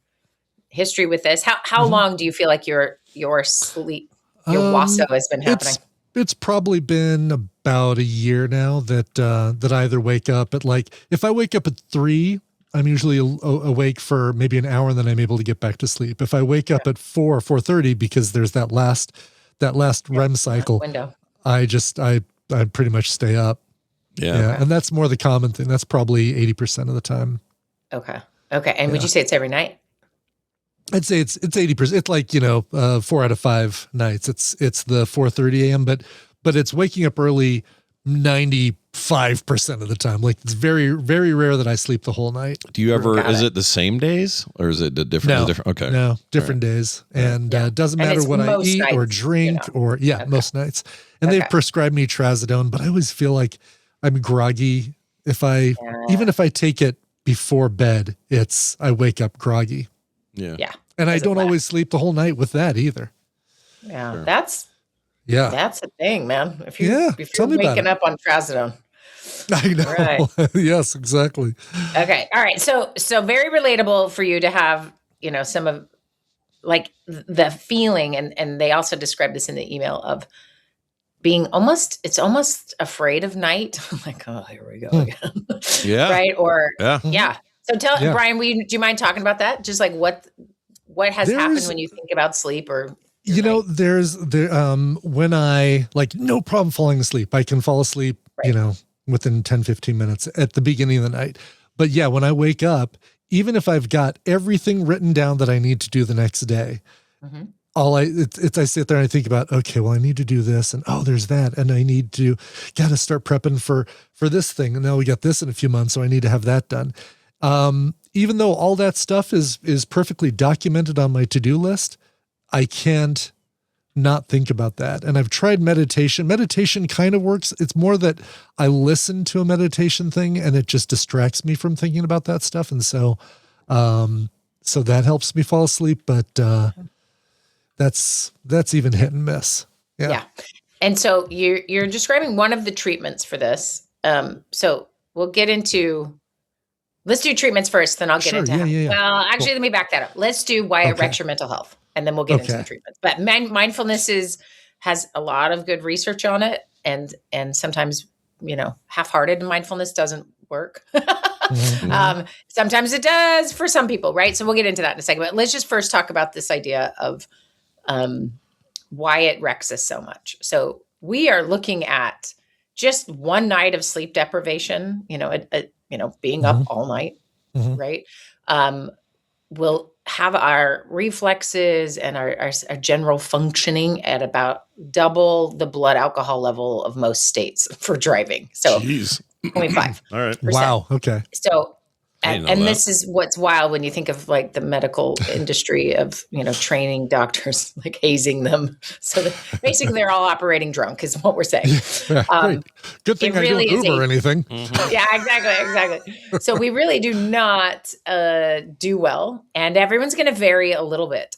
history with this. How long do you feel like your sleep, your WASO has been happening? It's probably been about a year now that I either wake up at if I wake up at 3, I'm usually awake for maybe an hour, and then I'm able to get back to sleep. If I wake up at 4 or 4:30, because there's that last REM cycle window, I pretty much stay up. Yeah. And that's more the common thing. That's probably 80% of the time. Okay. And would you say it's every night? I'd say it's 80%. It's like, 4 out of 5 nights. It's the 4:30 a.m., but it's waking up early 90% 5% of the time. Like it's very, very rare that I sleep the whole night. Do you ever, is it the same days or is it different? No, okay. No, different days. And doesn't And matter it's what I most eat nights, or drink or most nights. And they've prescribed me trazodone, but I always feel like I'm groggy. Even if I take it before bed, I wake up groggy. Yeah. Yeah. And I don't always sleep the whole night with that either. Yeah. Sure. That's a thing, man. If you're waking up on trazodone. I know. Right. Yes, exactly. Okay. All right. So very relatable for you to have, some of like the feeling, and they also described this in the email of being almost afraid of night. I'm like, oh, here we go again. Yeah. Right. Or yeah. So Brian, do you mind talking about that? Just like what has happened when you think about sleep or when I no problem falling asleep. I can fall asleep, within 10, 15 minutes at the beginning of the night. But yeah, when I wake up, even if I've got everything written down that I need to do the next day, I sit there and I think about, okay, well, I need to do this, and there's that, and I gotta start prepping for this thing, and now we got this in a few months, so I need to have that done. Even though all that stuff is perfectly documented on my to-do list, I can't not think about that. And I've tried meditation. Meditation kind of works. It's more that I listen to a meditation thing and it just distracts me from thinking about that stuff. And so that helps me fall asleep, but that's even hit and miss. Yeah. And so you're describing one of the treatments for this. So we'll get into, let's do treatments first, then I'll get into well, actually, let me back that up. Let's do why it wrecks your mental health. And then we'll get into the treatments. But mindfulness has a lot of good research on it. And sometimes, half-hearted mindfulness doesn't work. Sometimes it does for some people, right? So we'll get into that in a second. But let's just first talk about this idea of why it wrecks us so much. So we are looking at just one night of sleep deprivation, being up all night, right? Will have our reflexes and our general functioning at about double the blood alcohol level of most states for driving. So 0.5. All right. Wow. Okay. So, and this is what's wild when you think of like the medical industry of, training doctors, like hazing them. So basically they're all operating drunk is what we're saying. Good thing I don't Uber anything. Yeah, exactly. So we really do not do well, and everyone's going to vary a little bit.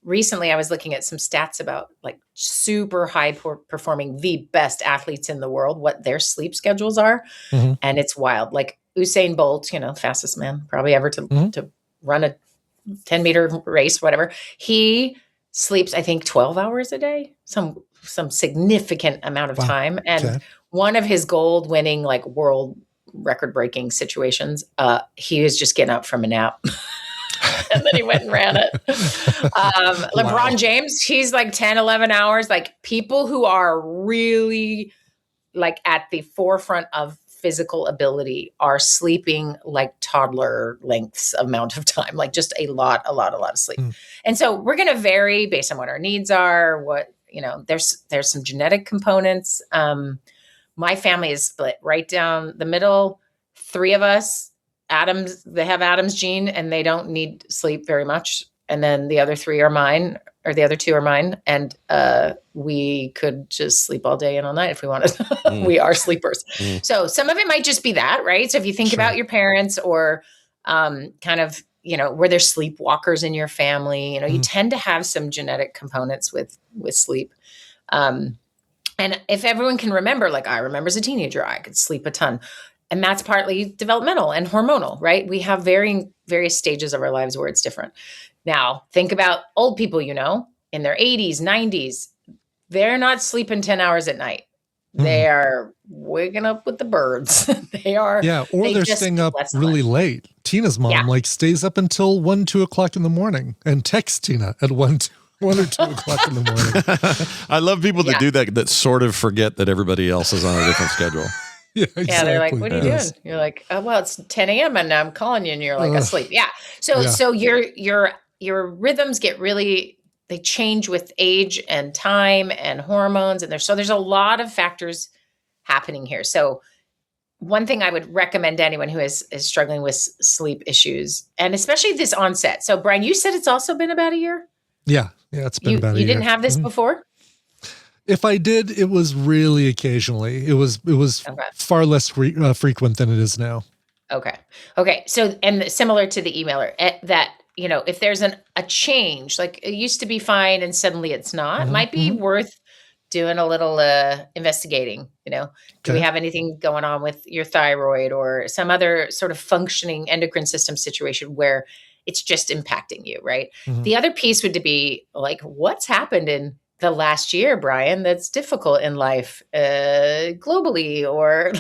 Recently, I was looking at some stats about like super high performing, the best athletes in the world, what their sleep schedules are. And it's wild. Like Usain Bolt, fastest man probably ever to run a 10-meter race, whatever. He sleeps, I think, 12 hours a day, some significant amount of time. And one of his gold-winning, like world record-breaking situations, he was just getting up from a nap. And then he went and ran it. LeBron James, he's like 10, 11 hours. Like people who are really like at the forefront of physical ability are sleeping like toddler lengths amount of time, like just a lot of sleep. And so we're going to vary based on what our needs are, there's some genetic components. My family is split right down the middle. 3 of us, they have Adam's gene and they don't need sleep very much. And then the other 3 are mine, or the other 2 are mine. And we could just sleep all day and all night if we wanted. We are sleepers. So some of it might just be that, right? So if you think about your parents or kind of, were there sleepwalkers in your family? You tend to have some genetic components with sleep. And if everyone can remember, like I remember as a teenager, I could sleep a ton. And that's partly developmental and hormonal, right? We have various stages of our lives where it's different. Now, think about old people, in their 80s, 90s. They're not sleeping 10 hours at night. They are waking up with the birds. They are. Yeah, or they're staying up really late. Tina's mom stays up until 1, 2 o'clock in the morning and texts Tina at 1 or 2 o'clock in the morning. I love people that do that sort of forget that everybody else is on a different schedule. Yeah, exactly. Yeah, they're like, what are you doing? You're like, oh, well, it's 10 a.m. and I'm calling you and you're like asleep. Yeah. So your rhythms get they change with age and time and hormones. And there's a lot of factors happening here. So one thing I would recommend to anyone who is struggling with sleep issues, and especially this onset. So Brian, you said it's also been about a year? Yeah, it's been about a year. You didn't have this before? If I did, it was really occasionally. It was far less frequent than it is now. Okay. So, and similar to the emailer, that, if there's a change, like it used to be fine and suddenly it's not, might be worth doing a little investigating. Do we have anything going on with your thyroid or some other sort of functioning endocrine system situation where it's just impacting you, right? The other piece would be like, what's happened in the last year, Brian, that's difficult in life, globally or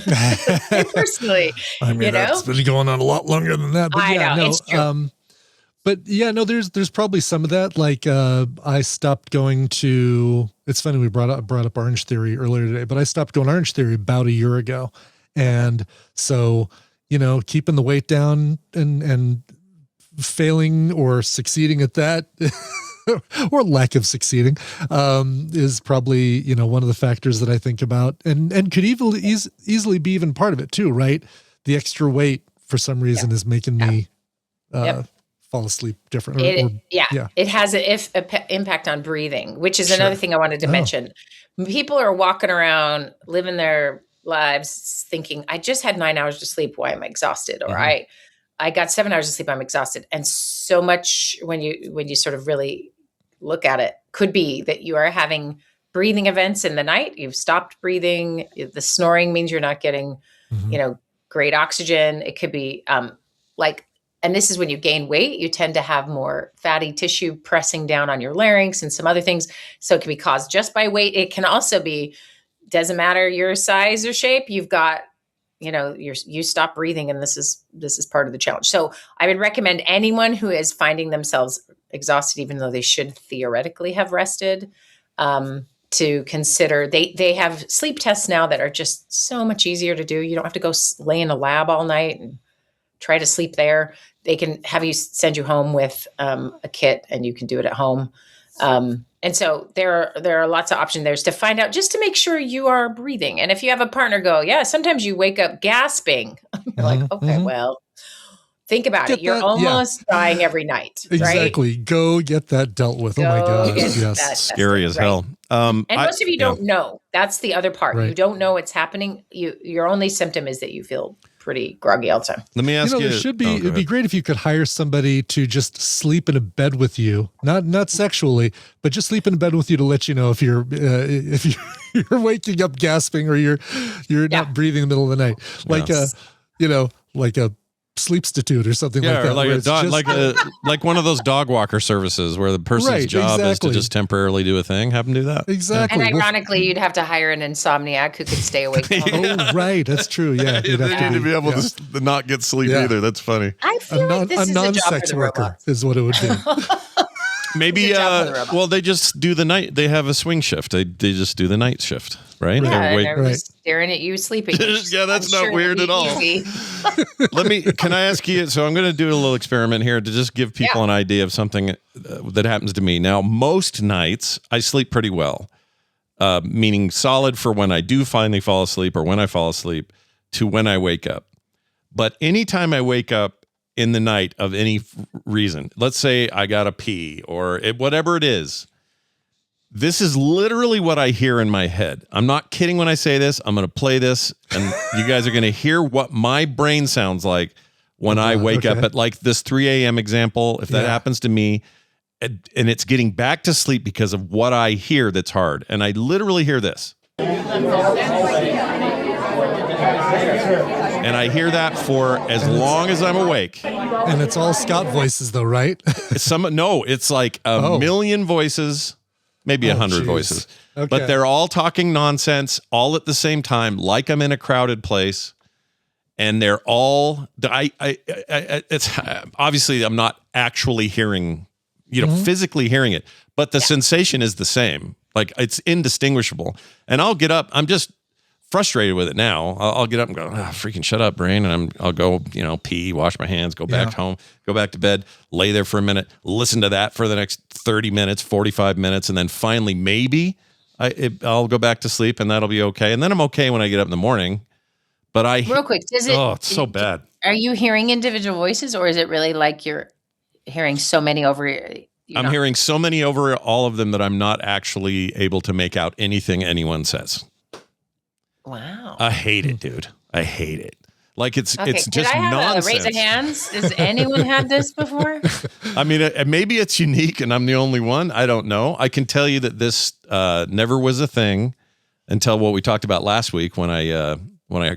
personally. I mean, that's been going on a lot longer than that. But I know, it's true. But yeah, no, there's probably some of that. Like I stopped going to. It's funny we brought up Orange Theory earlier today, but I stopped going to Orange Theory about a year ago, and so keeping the weight down and failing or succeeding at that. Or lack of succeeding is probably one of the factors that I think about, and could easily be even part of it too, right? The extra weight for some reason is making me fall asleep different. It has an impact on breathing, which is another thing I wanted to mention. People are walking around living their lives thinking, I just had 9 hours to sleep. Why am I exhausted? Or I got 7 hours of sleep. I'm exhausted. And so much when you sort of really look at it could be that you are having breathing events in the night. You've stopped breathing. The snoring means you're not getting, great oxygen. It could be and this is when you gain weight, you tend to have more fatty tissue pressing down on your larynx and some other things. So it can be caused just by weight. It can also be, doesn't matter your size or shape. You've got, you stop breathing, and this is part of the challenge. So I would recommend anyone who is finding themselves exhausted, even though they should theoretically have rested, to consider. They have sleep tests now that are just so much easier to do. You don't have to go lay in a lab all night and try to sleep there. They can have you send you home with a kit, and you can do it at home. And so there are lots of options there to find out, just to make sure you are breathing. And if you have a partner sometimes you wake up gasping. You're like, okay, well, think about it. You're almost dying every night. Exactly. Right? Go get that dealt with. Oh my God. Yes. Scary as hell. And most of you don't know. That's the other part. Right. You don't know what's happening. Your only symptom is that you feel pretty groggy all the time. Let me ask you. It'd be great if you could hire somebody to just sleep in a bed with you, not sexually, but just sleep in a bed with you to let you know if you're waking up gasping or you're not breathing in the middle of the night, like a sleep-stitute or something like that. Or like one of those dog walker services where the person's job is to just temporarily do a thing. Have them do that. Exactly. And ironically, you'd have to hire an insomniac who could stay awake. Oh, right. That's true. Yeah. You'd have to be able to not get sleep either. That's funny. I feel like this is a non-sex worker is what it would be. Maybe, they just do the night. They have a swing shift. They just do the night shift, right? Yeah, and they're just staring at you sleeping. That's not weird at all. Can I ask you, so I'm going to do a little experiment here to just give people an idea of something that happens to me. Now, most nights I sleep pretty well, meaning solid for when I do finally fall asleep or when I fall asleep to when I wake up. But anytime I wake up in the night of any reason, let's say I got to pee or whatever it is, this is literally what I hear in my head. I'm not kidding when I say this. I'm going to play this, and you guys are going to hear what my brain sounds like when I wake up at like this 3 a.m. example. If that happens to me, and it's getting back to sleep because of what I hear that's hard. And I literally hear this. And I hear that for as long as I'm awake. And it's all Scott voices though, right? It's like a million voices, maybe 100 voices. Okay. But they're all talking nonsense all at the same time, like I'm in a crowded place. And they're all, it's obviously I'm not actually hearing, physically hearing it, but the sensation is the same. Like it's indistinguishable. And I'll get up. I'm just frustrated with it now. I'll get up and go, freaking shut up, brain. And I'll go, pee, wash my hands, go back home, go back to bed, lay there for a minute, listen to that for the next 30 minutes, 45 minutes. And then finally, maybe I'll go back to sleep and that'll be okay. And then I'm okay when I get up in the morning. But real quick, it's so bad. Are you hearing individual voices, or is it really like you're hearing so many over? I'm hearing so many over all of them that I'm not actually able to make out anything anyone says. Wow. I hate it, dude. I hate it. Like it's just nonsense. Raise of hands. Has anyone had this before? I mean, maybe it's unique and I'm the only one. I don't know. I can tell you that this never was a thing until what we talked about last week when I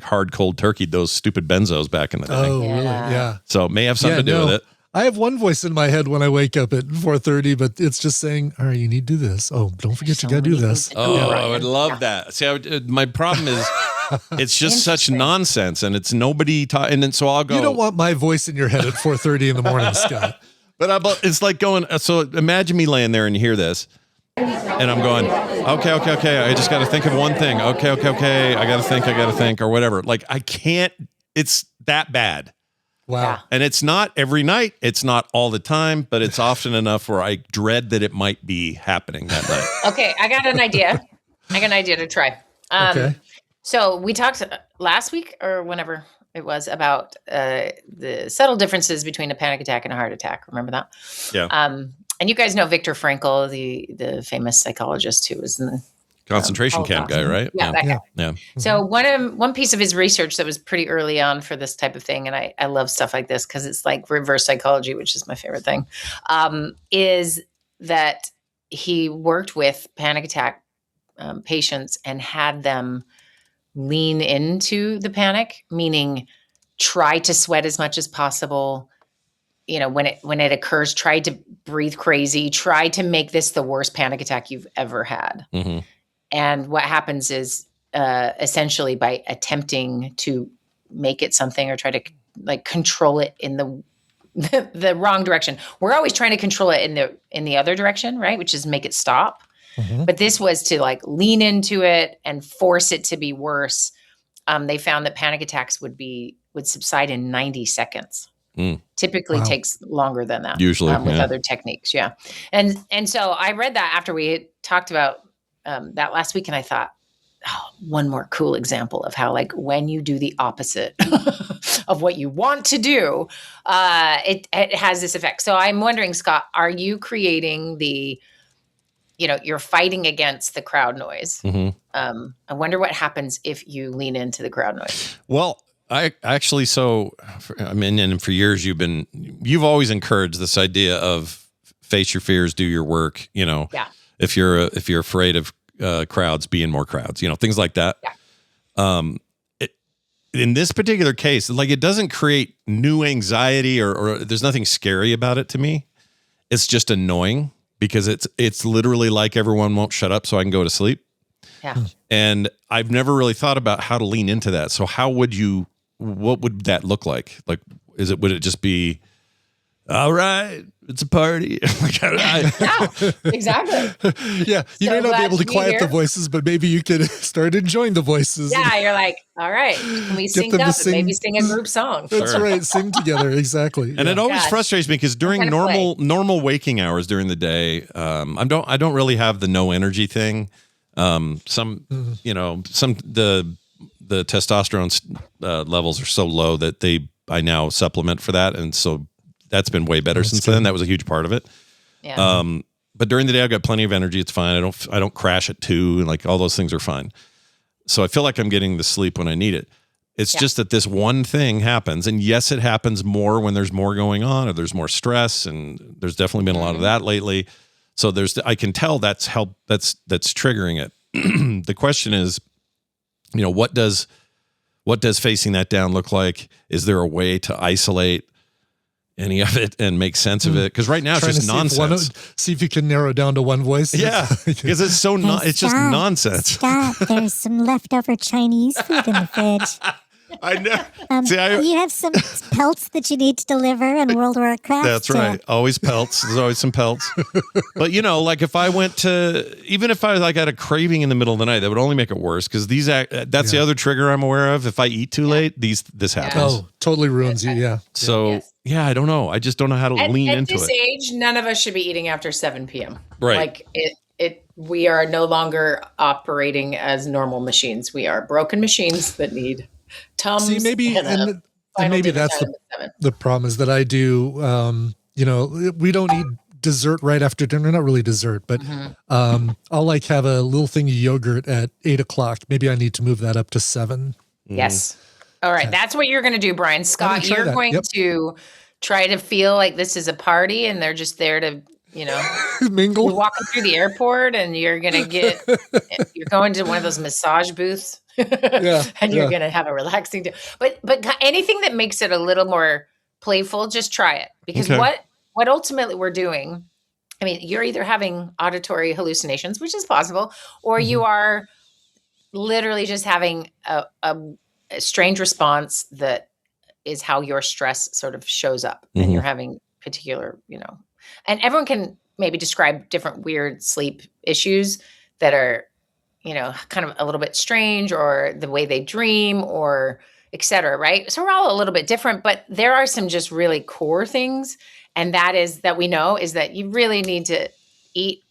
hard cold turkeyed those stupid benzos back in the day. Oh, really? Yeah. So it may have something to do with it. I have one voice in my head when I wake up at 4:30, but it's just saying, all right, you need to do this. Oh, don't forget you got to do this. Oh, I would love that. See, my problem is it's just such nonsense and it's nobody and then so I'll go. You don't want my voice in your head at 4:30 in the morning, Scott. But it's like going, so imagine me laying there and you hear this and I'm going, okay. I just got to think of one thing. Okay. I got to think or whatever. Like I can't, it's that bad. Wow. And it's not every night. It's not all the time, but it's often enough where I dread that it might be happening that night. Okay. I got an idea. To try. Okay. So we talked last week or whenever it was about the subtle differences between a panic attack and a heart attack. Remember that? Yeah. And you guys know Viktor Frankl, the famous psychologist who was in the concentration camp guy, right? Yeah, that guy. Yeah. So one piece of his research that was pretty early on for this type of thing, and I love stuff like this because it's like reverse psychology, which is my favorite thing, is that he worked with panic attack patients and had them lean into the panic, meaning try to sweat as much as possible. You know, when it occurs, try to breathe crazy, try to make this the worst panic attack you've ever had. Mm-hmm. And what happens is essentially by attempting to make it something or try to like control it in the wrong direction. We're always trying to control it in the other direction, right? Which is make it stop. Mm-hmm. But this was to like lean into it and force it to be worse. They found that panic attacks would subside in 90 seconds. Typically takes longer than that. Usually with other techniques. Yeah. And so I read that after we had talked about that last week, and I thought, one more cool example of how like when you do the opposite of what you want to do, it has this effect. So I'm wondering, Scott, are you creating you're fighting against the crowd noise. Mm-hmm. I wonder what happens if you lean into the crowd noise. Well, I actually, and for years you've always encouraged this idea of face your fears, do your work. You know, if you're afraid of crowds, be in more crowds. You know, things like that. Yeah. In this particular case, like it doesn't create new anxiety or there's nothing scary about it to me. It's just annoying. Because it's literally like everyone won't shut up so I can go to sleep. Yeah. And I've never really thought about how to lean into that. So what would that look like? Like, would it just be, all right, it's a party? Yeah, exactly. Yeah. You may not be able to quiet the voices, but maybe you could start enjoying the voices. Yeah. You're like, all right, can we sync up and maybe sing a group song? That's right. Sing together. Exactly. And it always frustrates me because during normal waking hours during the day, I don't really have the no energy thing. The testosterone levels are so low that I now supplement for that. And so that's been way better since then. That was a huge part of it. Yeah. But during the day, I've got plenty of energy. It's fine. I don't crash at 2 and like all those things are fine. So I feel like I'm getting the sleep when I need it. It's just that this one thing happens. And yes, it happens more when there's more going on or there's more stress. And there's definitely been a lot of that lately. So I can tell that's triggering it. The question is, what does facing that down look like? Is there a way to isolate any of it and make sense of it? Because right now it's just nonsense. See if you can narrow it down to one voice. Yeah, because it's so it's just nonsense. Scott, there's some leftover Chinese food in the fridge. I know. You have some pelts that you need to deliver in World War Craft. That's right. Always pelts. There's always some pelts. But like if I went to, even if I had a craving in the middle of the night, that would only make it worse because that's the other trigger I'm aware of. If I eat too late, this happens. Oh, totally ruins you. Yeah. So I don't know. I just don't know how to lean into it. At this age, none of us should be eating after 7 p.m. Right. Like we are no longer operating as normal machines. We are broken machines that need Tums. See, maybe and maybe that's the problem is that I do. We don't eat dessert right after dinner. Not really dessert, but I'll like have a little thing of yogurt at 8:00. Maybe I need to move that up to 7. Yes. All right. That's what you're going to do, Brian. Scott, you're going to try to feel like this is a party and they're just there to, mingle. You're walking through the airport and you're going to you're going to one of those massage booths and you're going to have a relaxing day. But anything that makes it a little more playful, just try it. Because what ultimately we're doing, I mean, you're either having auditory hallucinations, which is possible, or you are literally just having a strange response that is how your stress sort of shows up and you're having particular, and everyone can maybe describe different weird sleep issues that are, kind of a little bit strange or the way they dream or et cetera. Right. So we're all a little bit different, but there are some just really core things. And that we know is that you really need to eat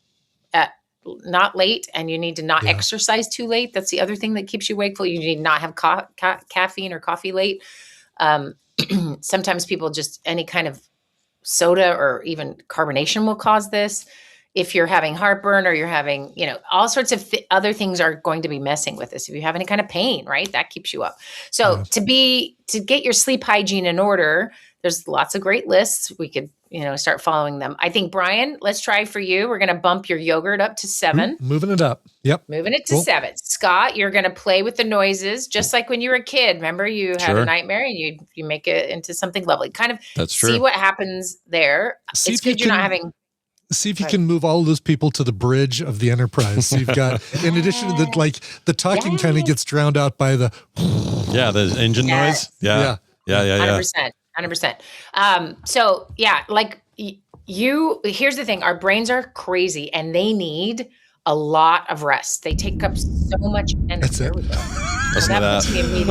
not late and you need to not exercise too late. That's the other thing that keeps you wakeful. You need not have caffeine or coffee late. Sometimes people just any kind of soda or even carbonation will cause this. If you're having heartburn or you're having, all sorts of other things are going to be messing with this. If you have any kind of pain, right, that keeps you up. So to get your sleep hygiene in order, there's lots of great lists. We could, start following them. I think, Brian, let's try for you. We're going to bump your yogurt up to 7. Moving it up. Yep. Moving it to 7. Scott, you're going to play with the noises, just like when you were a kid. Remember, you had a nightmare and you make it into something lovely. Kind of see what happens there. It's good you're not having... See if you can move all of those people to the bridge of the Enterprise. So you've got, in addition to the talking kind of gets drowned out by the... the engine noise. Yeah. 100%. So here's the thing. Our brains are crazy and they need a lot of rest. They take up so much energy. That's it.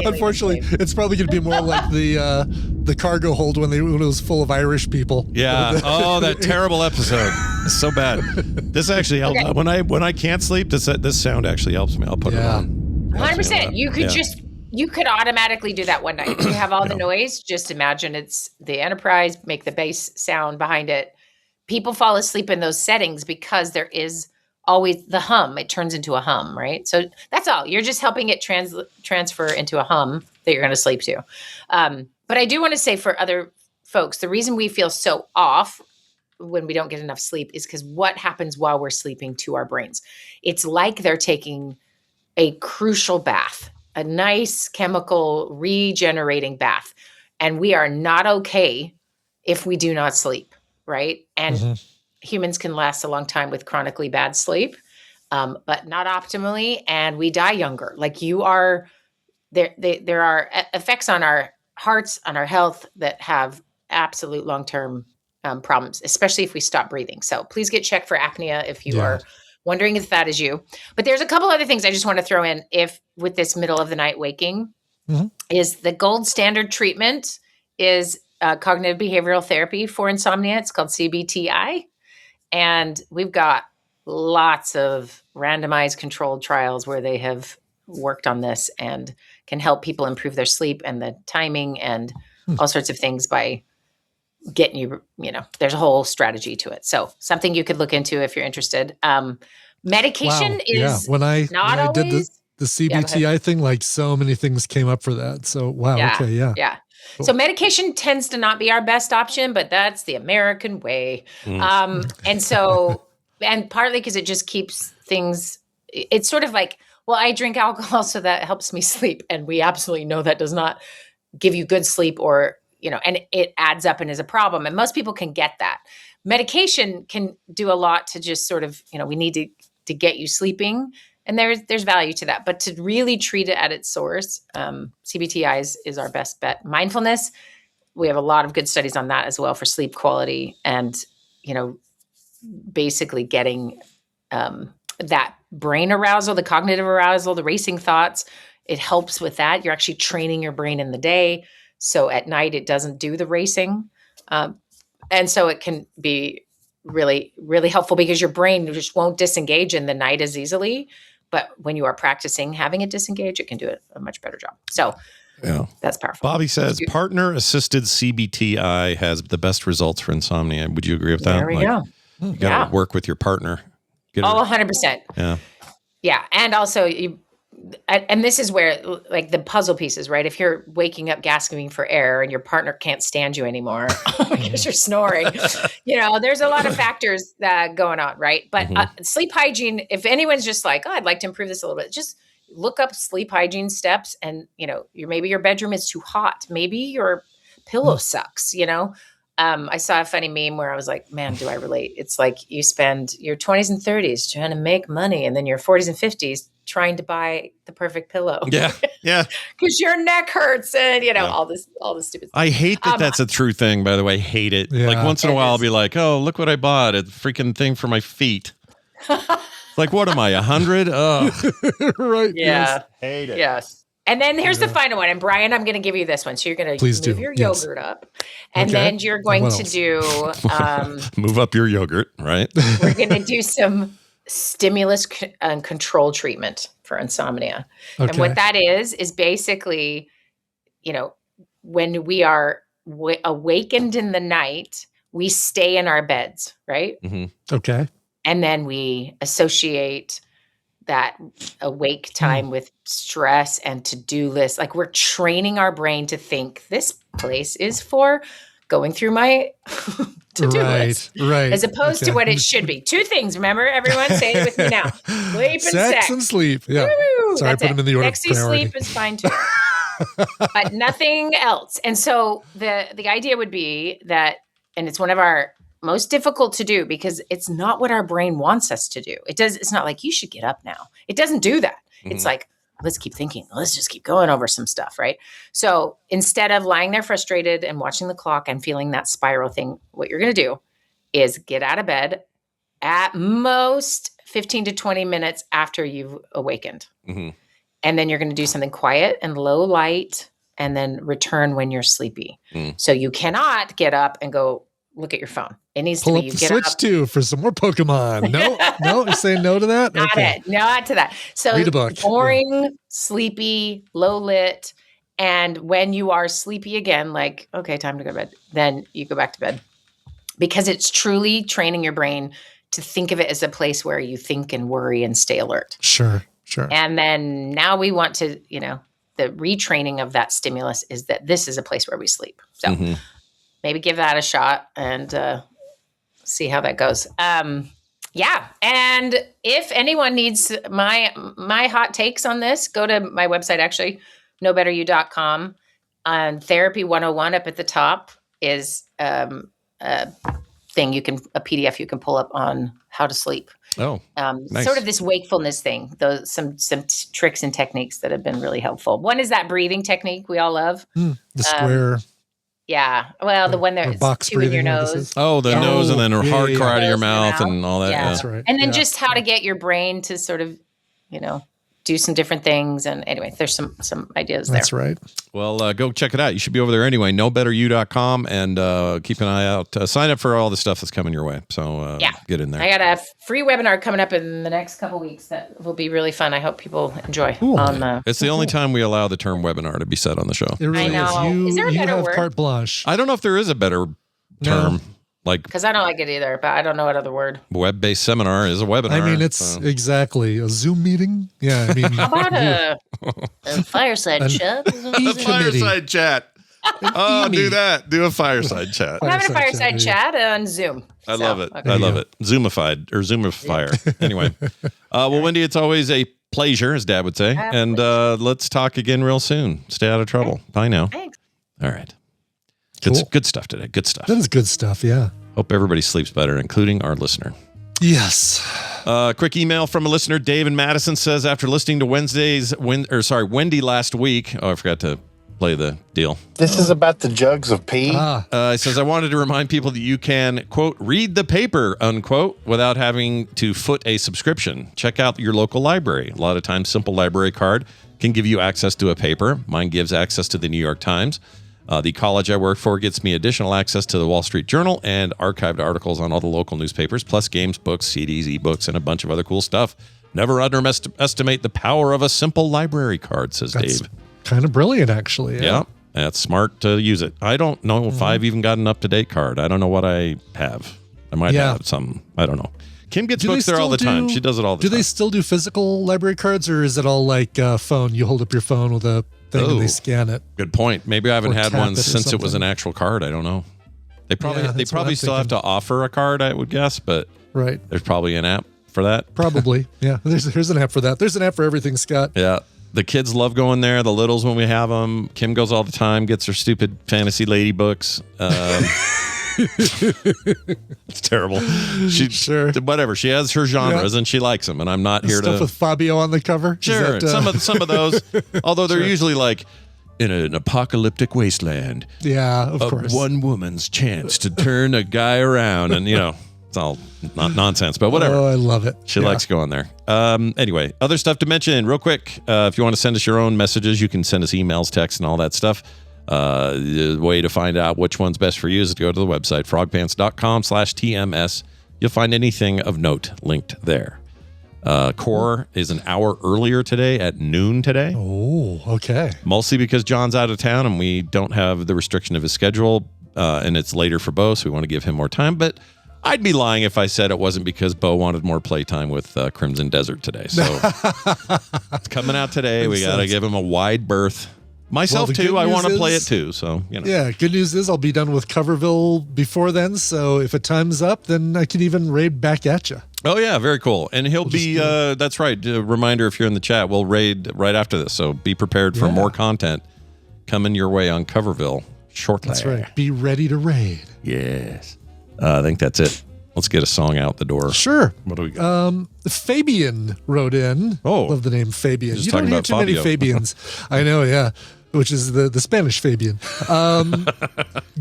Unfortunately, it's probably going to be more like the cargo hold when it was full of Irish people. Yeah. Oh, that terrible episode. It's so bad. This actually helps. Okay. When I can't sleep, this sound actually helps me. I'll put it on. 100%. You could you could automatically do that one night. If you have all the noise, just imagine it's the Enterprise, make the bass sound behind it. People fall asleep in those settings because there is always the hum. It turns into a hum, right? So that's all. You're just helping it transfer into a hum that you're going to sleep to. But I do want to say for other folks, the reason we feel so off when we don't get enough sleep is because what happens while we're sleeping to our brains? It's like they're taking a crucial bath, a nice chemical regenerating bath. And we are not okay if we do not sleep, right? And humans can last a long time with chronically bad sleep, but not optimally. And we die younger. Like there are effects on our hearts, on our health that have absolute long-term problems, especially if we stop breathing. So please get checked for apnea if you are wondering if that is you. But there's a couple other things I just want to throw in with this middle of the night waking is the gold standard treatment is cognitive behavioral therapy for insomnia. It's called CBTI. And we've got lots of randomized controlled trials where they have worked on this and can help people improve their sleep and the timing and all sorts of things by getting you, there's a whole strategy to it. So something you could look into if you're interested. Medication is when I always... did the CBTI thing, like so many things came up for that. So, wow. Yeah. Cool. So medication tends to not be our best option, but that's the American way. And partly because it just keeps things, it's sort of like, well, I drink alcohol, so that helps me sleep. And we absolutely know that does not give you good sleep or, and it adds up and is a problem. And most people can get that. Medication can do a lot to just sort of, we need to get you sleeping. And there's value to that. But to really treat it at its source, CBTI is our best bet. Mindfulness, we have a lot of good studies on that as well for sleep quality and, basically getting that brain arousal, the cognitive arousal, the racing thoughts. It helps with that. You're actually training your brain in the day. So at night, it doesn't do the racing. And so it can be really, really helpful because your brain just won't disengage in the night as easily. But when you are practicing having it disengage, it can do a much better job. So that's powerful. Bobby says partner-assisted CBTI has the best results for insomnia. Would you agree with that? There we go. You got to work with your partner. 100%. Yeah. Yeah. And also and this is where like the puzzle pieces, right? If you're waking up gasping for air and your partner can't stand you anymore because you're snoring, there's a lot of factors that going on, right? But sleep hygiene, if anyone's just like, I'd like to improve this a little bit, just look up sleep hygiene steps. And, maybe your bedroom is too hot. Maybe your pillow sucks, I saw a funny meme where I was like, man, do I relate? It's like you spend your 20s and 30s trying to make money and then your 40s and 50s trying to buy the perfect pillow. Yeah. Yeah. Because your neck hurts and, all this stupid stuff. I hate that that's a true thing, by the way. Hate it. Yeah. Like once in a while, I'll be like, oh, look what I bought. A freaking thing for my feet. Like, what am I, 100? Oh. Right. Yeah. Hate it. Yes. And then here's the final one. And Brian, I'm going to give you this one. So you're going to move your yogurt up. And then you're going to do... move up your yogurt, right? We're going to do some stimulus and control treatment for insomnia. Okay. And what that is basically, when we are awakened in the night, we stay in our beds, right? Mm-hmm. Okay. And then we associate that awake time with stress and to-do lists. Like we're training our brain to think this place is for going through my to-do list. Right. As opposed to what it should be. Two things, remember? Everyone say it with me now. Sleep and sex. And sleep. Yeah. Woo! Sorry, I put them in the order of priority. Sleep is fine too. But nothing else. And so the idea would be that, and it's one of our most difficult to do because it's not what our brain wants us to do. It's not like you should get up now. It doesn't do that. Mm-hmm. It's like, let's keep thinking. Let's just keep going over some stuff, right? So instead of lying there frustrated and watching the clock and feeling that spiral thing, what you're going to do is get out of bed at most 15 to 20 minutes after you've awakened. Mm-hmm. And then you're going to do something quiet and low light and then return when you're sleepy. So you cannot get up and go look at your phone. It needs Pull to be up the Switch too for some more Pokemon. No, you're saying no to that? Not to that. So read a book. Boring, sleepy, low lit. And when you are sleepy again, like, okay, time to go to bed, then you go back to bed. Because it's truly training your brain to think of it as a place where you think and worry and stay alert. Sure. And then now we want to, the retraining of that stimulus is that this is a place where we sleep. So maybe give that a shot and see how that goes. Yeah. And if anyone needs my hot takes on this, go to my website, actually, knowbetteryou.com. Therapy 101 up at the top is a PDF you can pull up on how to sleep. Oh, nice. Sort of this wakefulness thing. Those some tricks and techniques that have been really helpful. One is that breathing technique we all love. The square. Yeah. Well, the one that's two in your nose. Oh, the nose and then hard cry to your mouth and all that. Yeah. That's right. And then just how to get your brain to sort of, do some different things. And anyway, there's some ideas there. That's right. Well, go check it out. You should be over there anyway. knowbetteryou.com and keep an eye out. Sign up for all the stuff that's coming your way. So get in there. I got a free webinar coming up in the next couple weeks that will be really fun. I hope people enjoy. It's the only time we allow the term webinar to be said on the show. It really I know. is. Is there a better have word? Carte blanche. I don't know if there is a better term. Because I don't like it either, but I don't know what other word. Web-based seminar is a webinar. I mean, it's exactly a Zoom meeting. Yeah, I mean, how about a fireside chat? Fireside chat. Oh, do that. Do a fireside chat. We're having a fireside chat on Zoom. I love it. Okay. I love it. Zoomified or Zoomifire. Anyway, well, Wendy, it's always a pleasure, as Dad would say. And let's talk again real soon. Stay out of trouble. Okay. Bye now. Thanks. All right. Cool. Good stuff today. Good stuff. That is good stuff. Yeah. Hope everybody sleeps better, including our listener. Yes. Quick email from a listener. Dave in Madison says, after listening to Wendy last week. Oh, I forgot to play the deal. This is about the jugs of pee. He says, I wanted to remind people that you can, quote, read the paper, unquote, without having to foot a subscription. Check out your local library. A lot of times, Simple Library Card can give you access to a paper. Mine gives access to the New York Times. The college I work for gets me additional access to the Wall Street Journal and archived articles on all the local newspapers, plus games, books, CDs, ebooks, and a bunch of other cool stuff. Never underestimate the power of a simple library card, says Dave. Kind of brilliant, actually. Yeah, that's smart to use it. I don't know if I've even got an up-to-date card. I don't know what I have. I might have some. I don't know. Kim gets books there all the time. She does it all the time. Do they still do physical library cards, or is it all like phone? You hold up your phone with a thing and they scan it. Good point. Maybe I haven't had one since it was an something. actual card. I don't know. They probably still have to offer a card, I would guess, but there's probably an app for that. Probably. Yeah. There's an app for that. There's an app for everything, Scott. Yeah. The kids love going there. The littles, when we have them. Kim goes all the time, gets her stupid fantasy lady books. It's terrible. Whatever. She has her genres and she likes them, and I'm not here stuff with Fabio on the cover. Sure. Some of those, although they're usually like in an apocalyptic wasteland. Yeah, of course. One woman's chance to turn a guy around, and it's all not nonsense, but whatever. Oh, I love it. She likes going there. Anyway, other stuff to mention real quick. If you want to send us your own messages, you can send us emails, texts, and all that stuff. The way to find out which one's best for you is to go to the website, frogpants.com/TMS. You'll find anything of note linked there. Core is an hour earlier today at noon today. Oh, okay. Mostly because John's out of town and we don't have the restriction of his schedule, and it's later for Bo, so we want to give him more time. But I'd be lying if I said it wasn't because Bo wanted more playtime with Crimson Desert today. So it's coming out today. We got to give him a wide berth. Myself too. I want to play it too. So Yeah. Good news is I'll be done with Coverville before then. So if it time's up, then I can even raid back at you. Oh yeah, very cool. And he'll be. That's right. A reminder if you're in the chat, we'll raid right after this. So be prepared for more content coming your way on Coverville shortly. That's right. Be ready to raid. Yes. I think that's it. Let's get a song out the door. Sure. What do we got? Fabian wrote in. Oh, love the name Fabian. You don't hear too many Fabians. I know. Yeah. Which is the Spanish Fabian.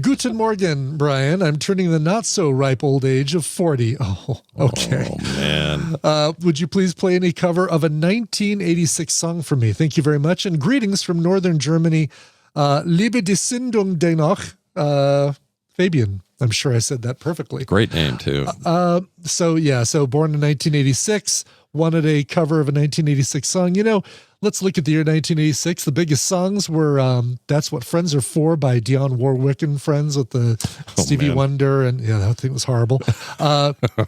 Guten Morgen, Brian. I'm turning the not-so-ripe old age of 40. Oh, okay. Oh, man. Would you please play any cover of a 1986 song for me? Thank you very much. And greetings from northern Germany. Liebe die Sendung dennoch. Fabian. I'm sure I said that perfectly. Great name, too. So born in 1986, wanted a cover of a 1986 song. Let's look at the year 1986. The biggest songs were That's What Friends Are For by Dionne Warwick and Friends with the Stevie Wonder. And that thing was horrible.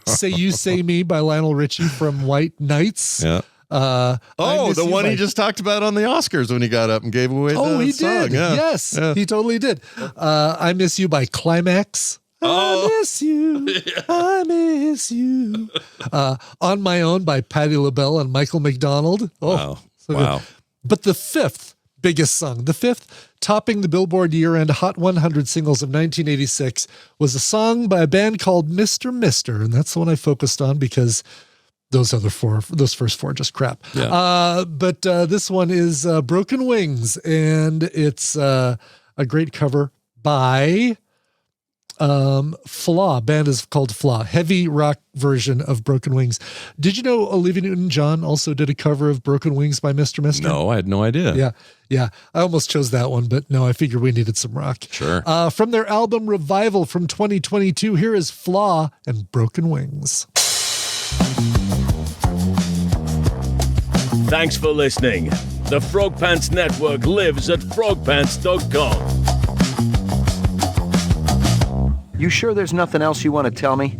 Say You, Say Me by Lionel Richie from White Nights. Yeah. The one he just talked about on the Oscars when he got up and gave away the he song. did. Yeah. Yes, he totally did. I Miss You by Climax. I miss you. I miss you. On My Own by Patti LaBelle and Michael McDonald. Wow. Wow. But the fifth biggest song, topping the Billboard year-end Hot 100 singles of 1986, was a song by a band called Mr. Mister, and that's the one I focused on because those first four, just crap. Yeah. But this one is Broken Wings, and it's a great cover by Flaw. Band is called Flaw. Heavy rock version of Broken Wings. Did you know Olivia Newton-John also did a cover of Broken Wings by Mr. Mister? No, I had no idea. Yeah. I almost chose that one, but no, I figured we needed some rock. Sure. From their album Revival from 2022, here is Flaw and Broken Wings. Thanks for listening. The Frog Pants Network lives at frogpants.com. You sure there's nothing else you want to tell me?